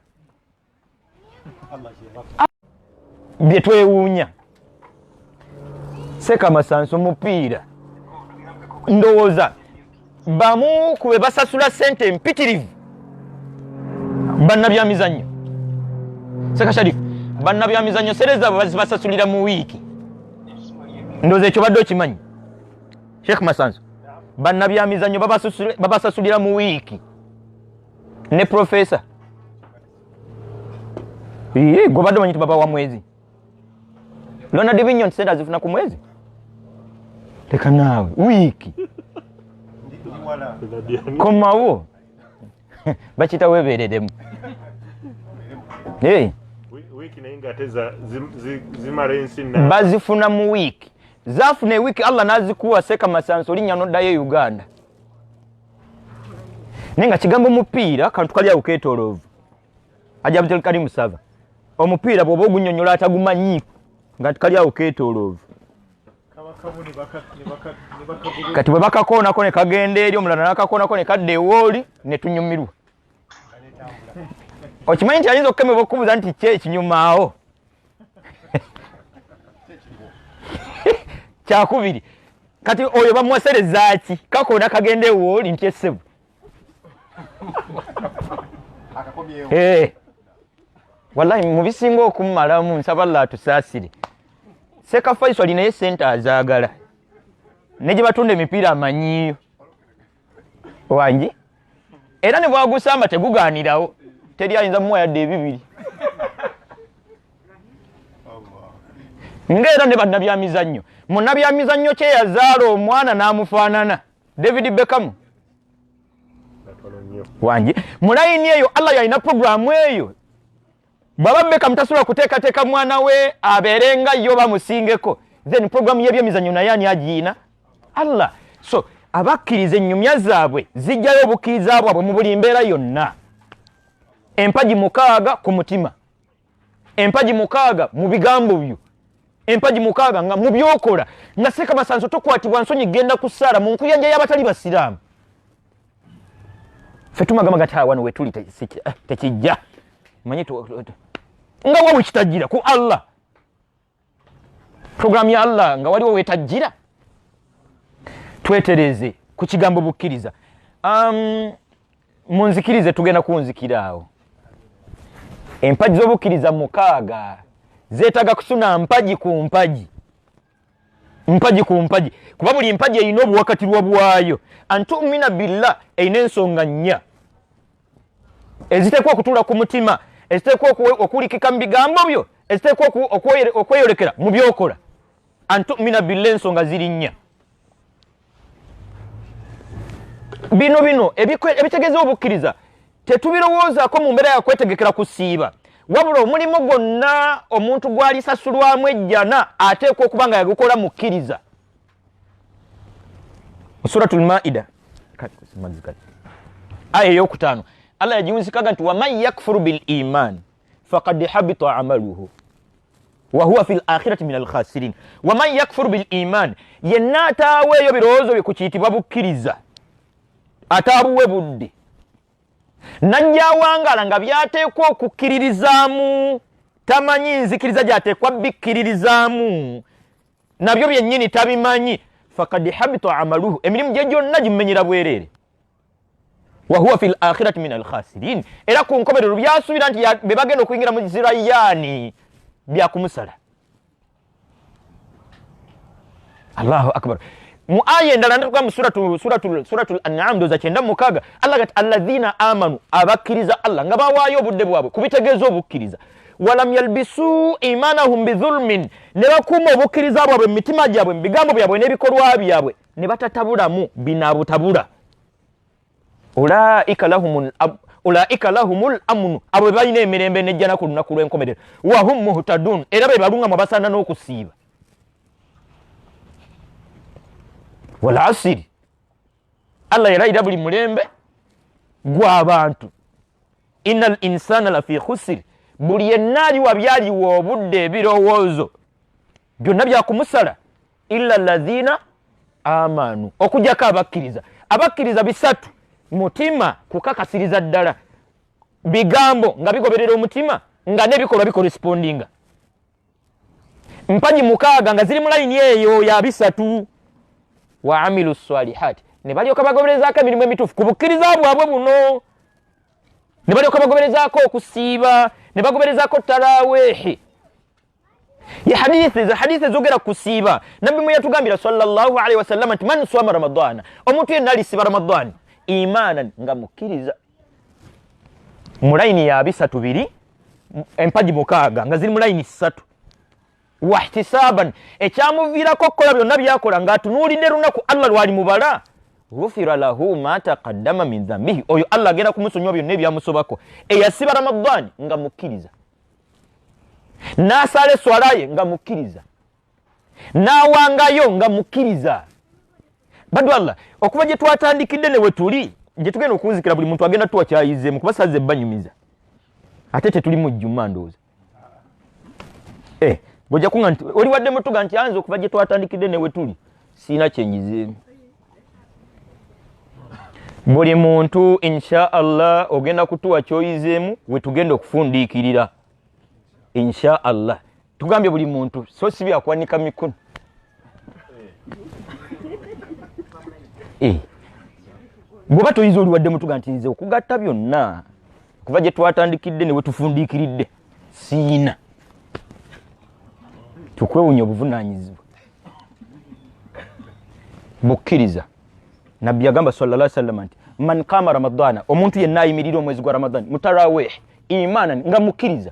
bye twewuunya Seka Masanso mupiira ndowooza bamu kube basasula sente mpitirivu bannabyamizannyo Seka Sharif bannabyamizannyo sereza basasulira mu wiiki ndowooza ekyo badde okimanyi Sheikh Masanso bannabyamizannyo babasasulira mu wiiki ne profesa gwe badde omanyi tibaba wa mwezi lona divinyon sente azifuna ku mwezi leka naawe wiiki komawo bakita webeereremu wiiki naye nga teza zimala ensi bazifuna mu wiiki zafuna ewiiki Allah nazikuwa Seka Masanso linnya noddayo Uganda nenga kigambo mupiira kantu kali awo ketoloovu aja Abdul Karim Sava omupiira bwoba ogunnyonnyola atagumanyi nga kali awo ketoloovu kati bwe bakakoonako ne kagenda eri omulala nakakoonako ne kadda ewooli ne tunyumirwa okimanyi nti ayinza okukemebwa okubuuza nti ki ekinyumaawo kyakubiri kati oyo bamuwasereza ki kakoona kagenda ewooli nti essebu wallahi mu bisinga okumumalamu nsaba Allah atusaasire Seka Faisal naye sente azaagala ne gye batunda emipiira amanyiyo wangi era ne bwagusamba tegugaanirawo teri ayinza mumuwa yadde ebibiri ng'era ne bannabyamizannyo munnabyamizannyo kye yazaala omwana n'amufaanana David Beckham wangi mulayini eyo Allah yalina programu eyo baba Beckham tasobola kuteekateeka mwana we abeerenga yo bamusingeko then programu y'ebyemizannyo naye ani agiina Allah so abakkiriza ennyumya zaabwe zijjayo obukkiriza bwabwe mu buli mbeera yonna empaji 6 ku mutima empaji 6 mu bigambo byo empaji 6 nga mu byokola nga Seka Masanso tokwatibwa nsonyi genda ku Sara mu nkuyanja y'abatali basiraamu ffe tumagamba gati wano we tuli tekijja manyi nga wawe kitajjira ku Allah programu ya Allah nga waliwo wetajjira twetereze ku kigambo bukkiriza munzikirize tugenda kunzikiraawo empaji z'obukkiriza 6 zeetaga kusuna mpaji ku mpaji kuba buli mpaji erina obuwakatirwa bwayo antumina billah erina ensonga 4 eziteekwa okutuula ku mutima eziteekwa okuwulikika mu bigambo byo eziteekwa okweyolekera mu byokola antumina billah ensonga ziri 4 bino ebitegeeza obukkiriza tetubirowoozaako mu mbeera yakwetegekera kusiiba wabula omulimu gwonna omuntu gwalisasulwamu ejjana ateekwa okuba nga yagukola mukkiriza Suratul Maida aya ey'okutaano Allah yagiwunzikaga nti waman yakfuru bil iman faqad habita amaluhu wa huwa fil akhirati min al khasirin waman yakfuru bil iman yenna ataaweeyo birowoozo bye ku kiyitibwa bukkiriza ataabuwe budde najja awangala nga byateekwa okukkiririzaamu tamanyi nzikiriza gyateekwa bikkiririzaamu nabyo byennyini tabimanyi faqad habita amaluhu emirimu gye gyonna gimumenyera bwereere wa huwa fil akhirati min al khasirin era ku nkomerero byasuubira nti be bagenda okuyingira mu zirayaani byakumusala Allahu akbar mu aya endala ndatuka mu suratul an'am ndoza 9 Allah gati alladhina amanu abakkiriza Allah nga bawaayo obudde bwabwe kubitegeeza obukkiriza walam yalbisu imanahum bidhulmin ne bakuuma obukkiriza bwabwe mu mitima gyabwe mu bigambo byabwe n'ebikolwa byabwe ne batatabulamu binaabutabula ulaika lahumul amnu abo balina emirembe nejjana ku lunaku lw'enkomerero wa hum muhtadun era be balunga mabasana n'okusiiba wal asiri Allah yaraira buli mulembe gw'abantu innal insana lafi khusr buli yenali wabyaliwo obudde ebirowoozo byonna byakumusala illa alladhina amanu okujjako abakkiriza bisatu mutima kukakasiriza ddala bigambo nga bigoberera omutima nga n'ebikolwa bikorespondinga mpaji mukaaga nga ziri mu layini eyo ya bisatu wa amilu salihati ne balyoka bagoberezaako emirimu emituufu ku bukkiriza bwabwe buno ne balyoka bagoberezaako okusiiba ne bagoberezaako taraweehi ya hadithi zogera kusiiba nabbi mwe yatugambira sallallahu alaihi wasallam nti man swama ramadana omuntu yenna alisiba ramadani imanan nga mukkiriza mu layini ya bisatu biri empaji mukaaga nga ziri mu layini ssatu wahtisaban ekyamuviirako okukola byonna byakola ng'atunuulidde lunaku Allah lwali mubala ghufira lahu ma taqaddama min dhambihi oyo Allah agenda kumusonyiwa byonna ebyamusobako eyasiba ramadani nga mukkiriza n'asala eswalaye nga mukkiriza n'awangayo nga mukkiriza badu Allah okuva gye twatandikidde ne we tuli gye tugenda okunzikira buli muntu agenda tuwakyayizeemu kuba saze banyumiza ate tetuli mu jjuma ndowooza bw'ojja kunga nti oli wadde mutuga nti anze okuva gye twatandikidde ne we tuli siina kyenyizeemu buli muntu insha Allah ogenda kutuwa kyoyizeemu we tugenda okufundiikirira insha Allah tugambye buli muntu so si byakwanika mikono bw'oba toyiza oli wadde mutuga nti nze okugatta byonna kuva gye twatandikidde ne we tufundiikiridde siina tukwewunya obuvunaanyizibwa bukkiriza nabbi yagamba sallallahu alaihi wasallam nti man qama ramadana omuntu yenna ayimirira omwezi gwa ramadani mutarawih imanan nga mukkiriza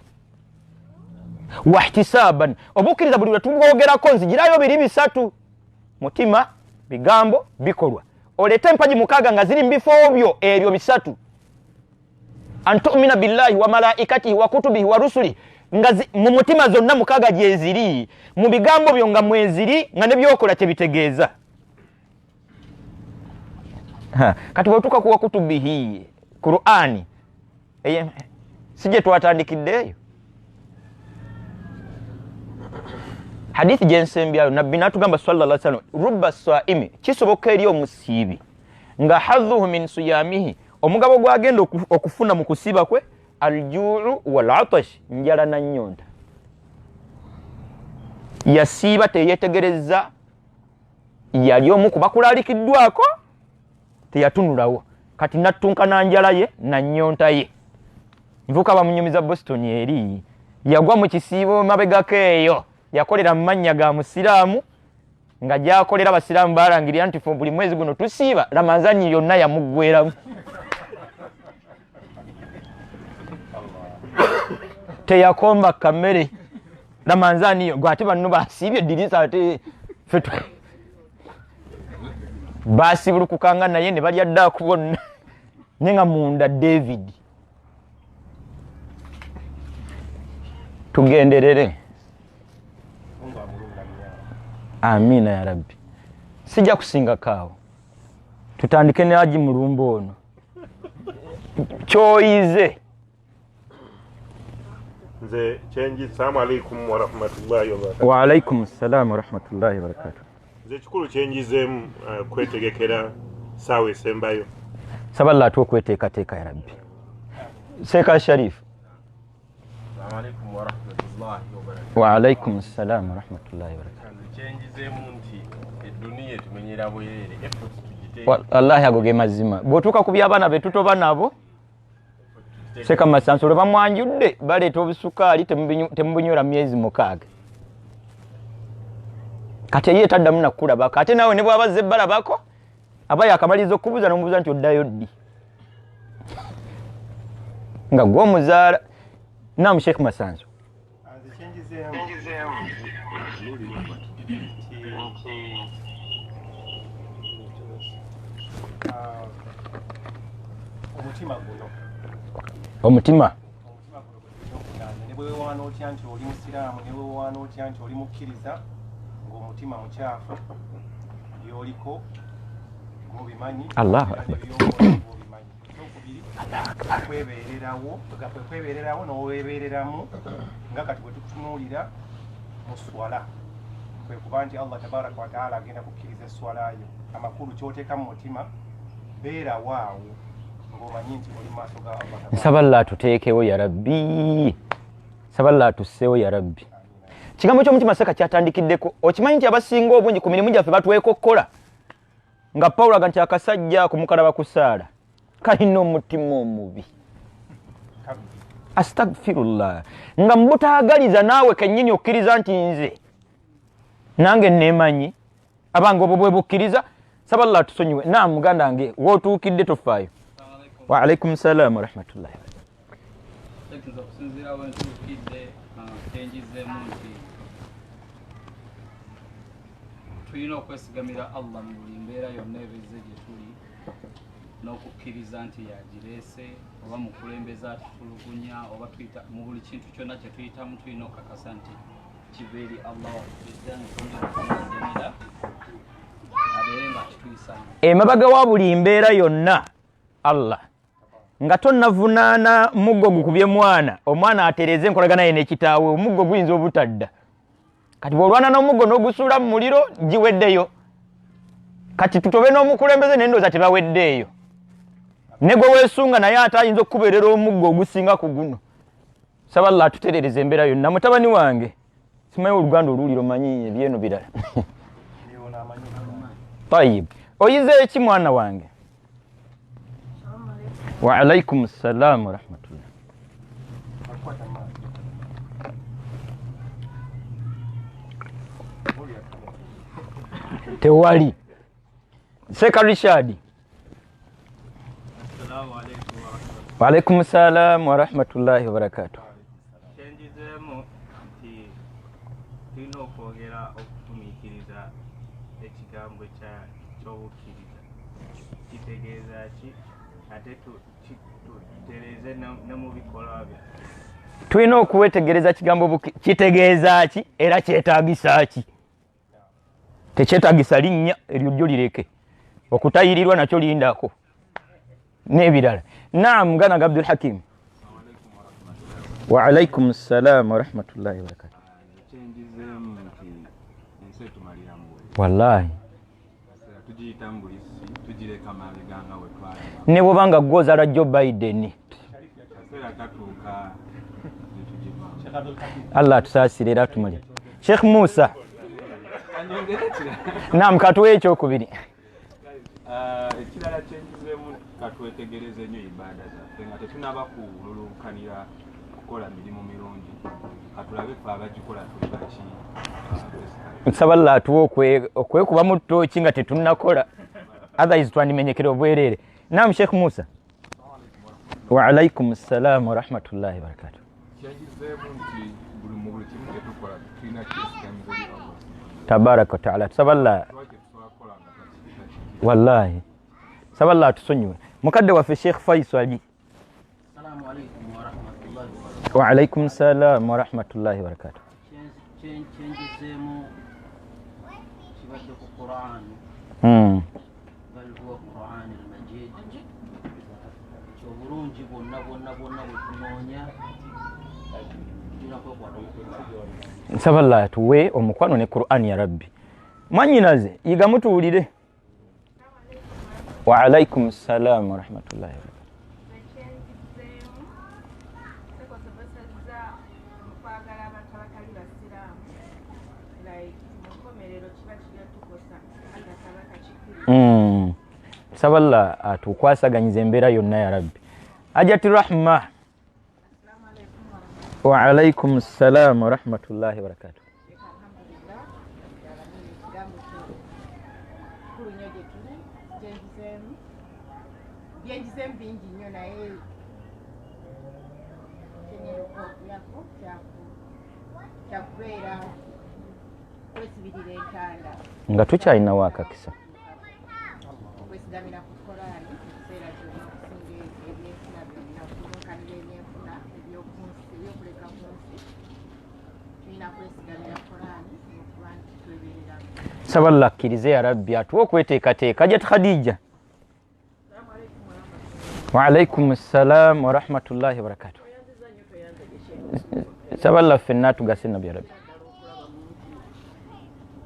wahtisaban obukkiriza buli lwetubwogerako nzigirayo biri bisatu mutima bigambo bikolwa olete empaji mukaaga nga ziri mu bifo byo ebyo bisatu antumina billahi wa malaikatihi wa kutubihi wa rusuli nga mu mutima zonna mukaaga gye ziri mu bigambo byo nga mweziri nga ne byokola kye bitegeeza kati bwetuka kuwa kutubihi Qur'ani sije twatandikiddeeyo hadithi gyensembyayo nabbi natugamba sallallahu alaihi wasallam rubba saimi kisoboka eri omusiibi nga hadhuhu min siyamihi omugabo gwagenda okufuna mu kusiiba kwe aljuu wal atash njala na nnyonta yasiiba teyetegereza yali omu ku bakulalikiddwako teyatunulawo kati nattunka na njala ye na nnyonta ye nvuka bamunyumiza Boston eri yagwa mu kisiibo mabegako eyo yakolera mu mannya ga musiraamu nga gyakolera abasiraamu balangirira nti buli mwezi guno tusiiba Ramadhani yonna yamuggweramu teyakomba kamere Ramadhani yo gwate banno basiibye dirisa ate fetu basi bulukukanga naye ne balya dda kubonna nenga munda David tugenderere amina ya rabbi sijja kusinga kaawo tutandike ne aji mulumbo ono kyoyize nze kyenji assalamu alaikum wa rahmatullahi wa barakatuh wa alaikum assalam wa rahmatullahi wa barakatuh nze kikulu kyenjizeemu kwetegekera saawa esembayo saba Allah atuwa kweteekateeka ya rabbi Sheikh Sharif assalamu alaikum wa rahmatullahi wa barakatuh wa alaikum assalam wa rahmatullahi wa barakatuh kyenjizeemu nti eduniya tumenyera bwerere wallahi agoge mazima bwotuuka ku by'abaana be tutoba nabo Sheikh Masansolo bamwanjudde baleeta obusukaali temubinywera myezi mukaaga kati ye taddamu nakulabako ate naawe ne bw'abazze balabako aba yakamaliza okubuuza n'omubuuza nti oddayo ddi nga gw'omuzaala naamu Sheikh Masanso omutima guno omutima ne bwewaana otya nti oli musiraamu ne bwewaana otya nti oli mukkiriza ng'omutima mukyafu byoliko mubimanyi Allahu akbar kwebeererawo n'oweebeereramu nga kati bwe tukutunuulira mu swala kwe kuba nti Allah tabaraka wa taala agenda kukkiriza esswalayo amakulu ky'oteeka mu mutima beerawo awo ng'omanyi nti oli mu maaso ga Allah. Nsaba Allah atuteekewo ya Rabbi, nsaba Allah atusseewo ya Rabbi. Kigambo ky'omutima seka kyatandikiddeko. Okimanyi nti abasinga obungi ku mirimu gyaffe batwekokkola nga Pawulo aga nti akasajja ku mukalaba ku Saala kalina omutima omubi. Astagfirullah. Nga mbutaagaliza naawe kennyini okkiriza nti nze nange neemanyi abange obwo bwe bukkiriza. Saba Allah atusonyiwe. Naam muganda wange wootuukidde tofaayo. Wa alaikum salam wa rahmatullahi. Okusinziira wentuukidde kyenjizeemu nti tulina okwesigamira Allah mu buli mbeera yonna ebize gye tuli n'okukkiriza nti yagireese oba mukulembeza atutulugunya oba tuyita mu buli kintu kyonna kye tuyitamu tulina okukakasa nti kiva eri Allah wakkiriza ntondeagemera abeere nga kituyisaamu emabaga wa buli mbeera yonna Allah nga tonnavunaana muggo gukubye mwana omwana atereze enkolagana ye n'ekitaawe omuggo guyinza obutadda kati bw'olwana n'omuggo n'ogusuula mu muliro giweddeyo kati tutobe n'omukulembeze n'endooza tebaweddeeyo ne gwe weesunga naye ate ayinza okukubeerera omuggo ogusinga ku guno. Saba Allah atutereereza embeera yonna. Mutabani wange simanyi oluganda oluwuliro manyi ebyeno birala tayib oyize eki mwana wange? Wa alaikum salam wa rahmatullah. Tewali Seka Richard. Wa alaikum salam wa rahmatullahi wa barakatuh. Kyenjizeemu nti tulina okwogera okufumiikiriza ekigambo ky'obukkiriza kitegeeza ki ate tutereeze ne mu bikolwa bye. Tulina okuwetegereza kigambo kitegeeza ki era kyetaagisa ki. Tekyetaagisa linnya eryo jjo lireke okutayirirwa nakyo lindako n'ebirala. Naam gana Abdul Hakim. Wa alaikum salam wa rahmatullahi wa barakatuh. Kyenjizeemu nti ensi etumaliramu wallahi tugiyitambulisi tugireka mabega nga we twali ne bw'obanga gwozaala Joe Biden kaseera katuuka Allah atusaasire era atumalire. Sheikh Musa naam katuwe ekyokubiri. Ekirala kyenjizeemu katwetegereze nnyo ibaada zaffe nga tetunaba kululunkanira kukola mirimu mirungi katulabe fe abagikola tuli baki. Nsaba Allah atuwe okwekuba mu ttooki nga tetunnakola otherwise twandimenyekera obwereere. Naam Sheikh Musa. Wa alaikum salam wa rahmatullahi wa barakatuh. Kyenjizeemu nti mu buli kimu kye tukola tulina kyesigamiza eri Allah tabaraka wa taala. Tusaba Allah wallahi saba Allah atusonyiwe. Mukadde waffe Sheikh Faisal. Assalamu alaikum wa rahmatullahi wa barakatuh. Wa alaikum salam wa rahmatullahi wa barakatuh. Kyenjizeemu kibadde ku Qur'an bal huwa Qur'an al-Majid kyobulungi bwonna bwe tunoonya tulina kwekwata nsaba Allah atuwe omukwano ne Qur'an ya Rabbi. Mwanyinaze yiga mutuwulire. Wa alaikum salam wa rahmatullahi wa barakatuh. Nsaba Allah atukwasaganyiza embeera yonna ya Rabbi. Ajati Rahma. Wa alaikum salam wa rahmatullahi wa barakatuh. Byenjizeemu bingi nnyo naye kyakubeera kwesibirira entanda nga tukyalinawo akakisa kwesigamira ku Qur'ani ekiseera kyonna okusinga tulina kwesigamira Qur'ani okuba nti twebereramu. Saba Allah akkirize ya Rabbi atuwe okweteekateeka. Hajjat Khadija. Wa alaikum assalam wa rahmatullahi wa barakatuh. Saba Allah ffenna tugase nabbi ya Rabbi.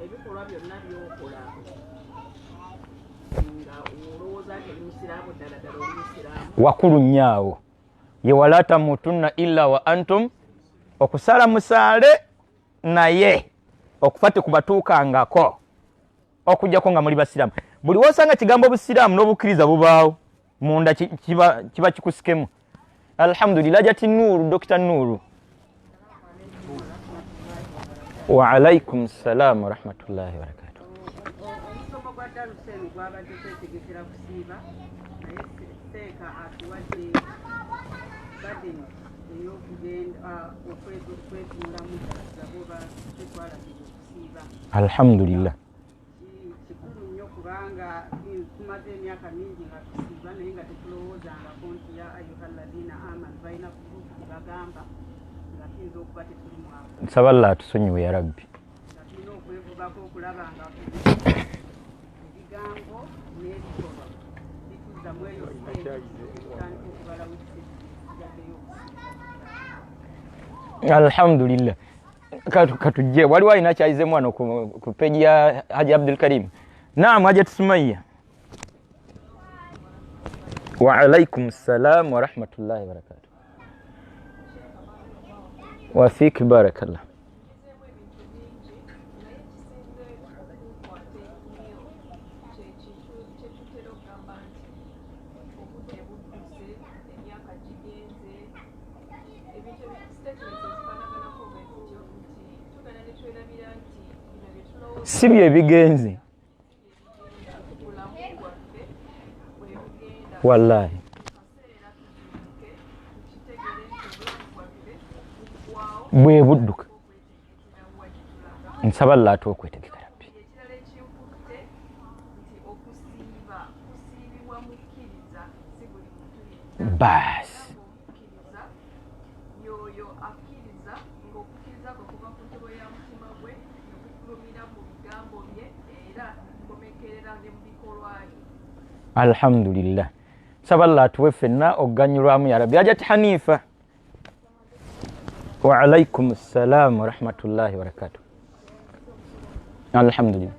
Ebikolwa byonna byokola nga olowooza nti Musiraamu ddala ddala oli Musiraamu. Wakulu nnyo ye wala tamutunna illa wa antum, okusala musaale naye okufa tekubatuukangako okujjako nga muli basiraamu. Buli wosanga kigambo busiraamu n'obukkiriza bubaawo munda kiba kikusikemu. Alhamdulillah. Jati Nuru, Dr. Nuru. Wa alaikum salam wa rahmatullahi wa barakatuh. Omusomo gwa Daluseni gwabadde kwetegekera kusiiba naye Seeka atuwadde badeni ey'okugenda okwetunulamu zaboba tetwalabira okusiiba. Alhamdulillah. Kikulu nnyo kubanga tumaze emyaka mingi nga tusiiba naye nga tetulowoozangako nti ya ayyuhalladhiina aamanu balina kutuufu gye bagamba nga tuyinza okuba tetulimu abo. Nsaba Allah atusonyiwe ya Rabbi. Nga tulina okwevugako okulaba nga ebigambo n'ebikolwa bituuza mu eyo tutandika okubalawo ekigaddeyo okusiiba. Alhamdulillah. Katujje waliwo alina kyayize mwana ku peji ya Haji Abdul Karim. Naam, Hajjat Sumayya. Wa alaikum salam wa rahmatullahi wa barakatuh. Wa fik barakallah. Si bye bigenze. Wallahi. Bwe budduka. Nsaba Allah atuwe okwetegeka Rabbi. Baasi. Alhamdulillah. Saba Allah atuwe ffenna okuganyulwamu ya Rabbi. Hajjat Hanifa. Wa alaikum assalam wa rahmatullahi wa barakatuh. Alhamdulillah.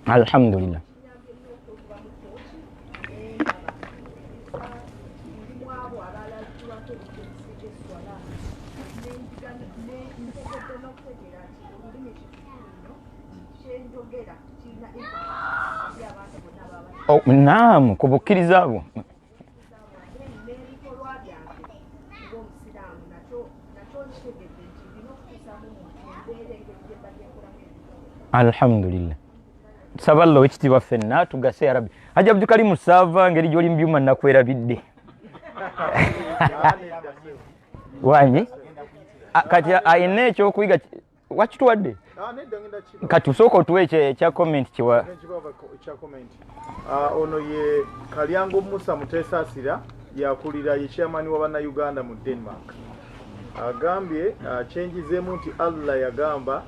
Alhamdulillah. Oh, naam, kubukkiriza abo. Alhamdulillah. Saballo ekitiibwa ffenna tugase ya Rabbi. Hajji Abdul Karim Sava ngeri gy'oli mbyuma nakwerabidde. Wanyi? Kati ayina ekyokuyiga wakituwadde? Kati usooka otuwe ekya comment kiwa. Ono ye Kalyango Musa Mutesaasira yakulira ye chairman wa Bannayuganda mu Denmark. Agambye kyenjizeemu nti Allah yagamba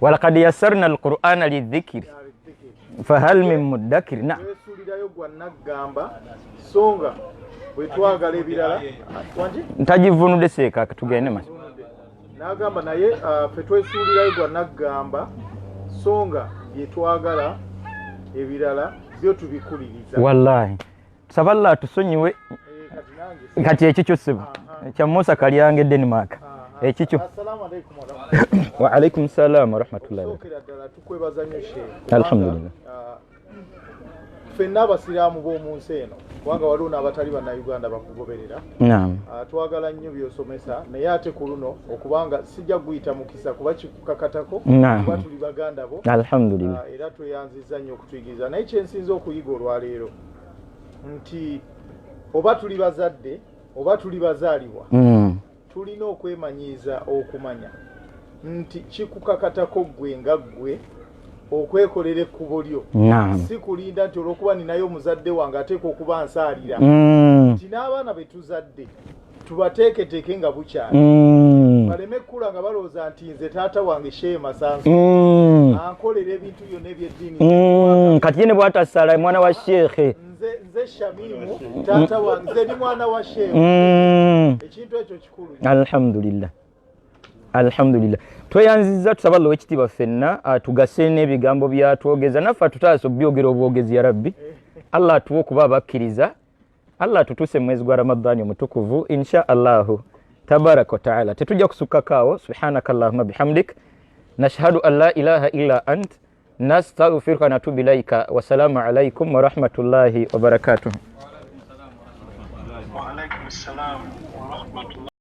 walaqad yassarna al-Qur'ana lidhikri fahal min mudakkir. Na twesuulirayo gwa naggamba songa bwe twagala ebirala ntajivunudde Seeka tugende masa n'agamba naye ffe twesuulirayo gwa naggamba songa bye twagala ebirala byo tubikuliriza. Wallahi tusaba Allah tusonyiwe kati ekikyo ssebo kya Musa Kalyange Denmark ekikyo. Assalamu alaikum wa rahmatullahi wa alaikum salam wa rahmatullahi wa barakatuh. Tukwebaza nnyo Sheikh. Alhamdulillah. Ffenna abasiraamu b'omu nsi eno kubanga waliwo n'abatali Bannayuganda bakugoberera. Naam. Twagala nnyo by'osomesa naye ate ku luno okubanga sijja kuyita mukisa kuba kikukakatako kuba tuli baganda bo. Alhamdulillah. Era tweyanziza nnyo okutuyigiriza naye kyensinza okuyiga olwaleero nti oba tuli bazadde oba tuli bazaalibwa tulina okwemanyiiza okumanya nti kikukakatako ggwe nga ggwe okwekolera ekkubo lyo si kulinda nti olwokuba ninayo omuzadde wange ateeka okuba nsaalira nti n'abaana be tuzadde tubateeketeeke nga bukyali baleme ekkula nga balowooza nti nze taata wange Sheikh Masanso ankolera ebintu byonna ebyeddiini kati ye ne bw'atasaala mwana wa sheekhe nze Shamimu taata wange nze ni mwana wa Sheikh ekintu ekyo kikulu alhamdulillah alhamdulillah tweyanziza tusaba Allah w'ekitiibwa ffenna atugase n'ebigambo byatwogeza naffe atutaasa obyogera obwogezi ya rabbi Allah atuwe okuba abakkiriza Allah tutuse mwezi gwa Ramadhani omutukuvu insha Allahu tabaraka wa taala tetujja kusukkakaawo subhanaka allahumma bihamdik nashhadu an la ilaha illa ant nastaghfiruka wa natubu ilaika wassalamu alaikum wa rahmatullahi wa barakatuh. Wa alaikum assalam.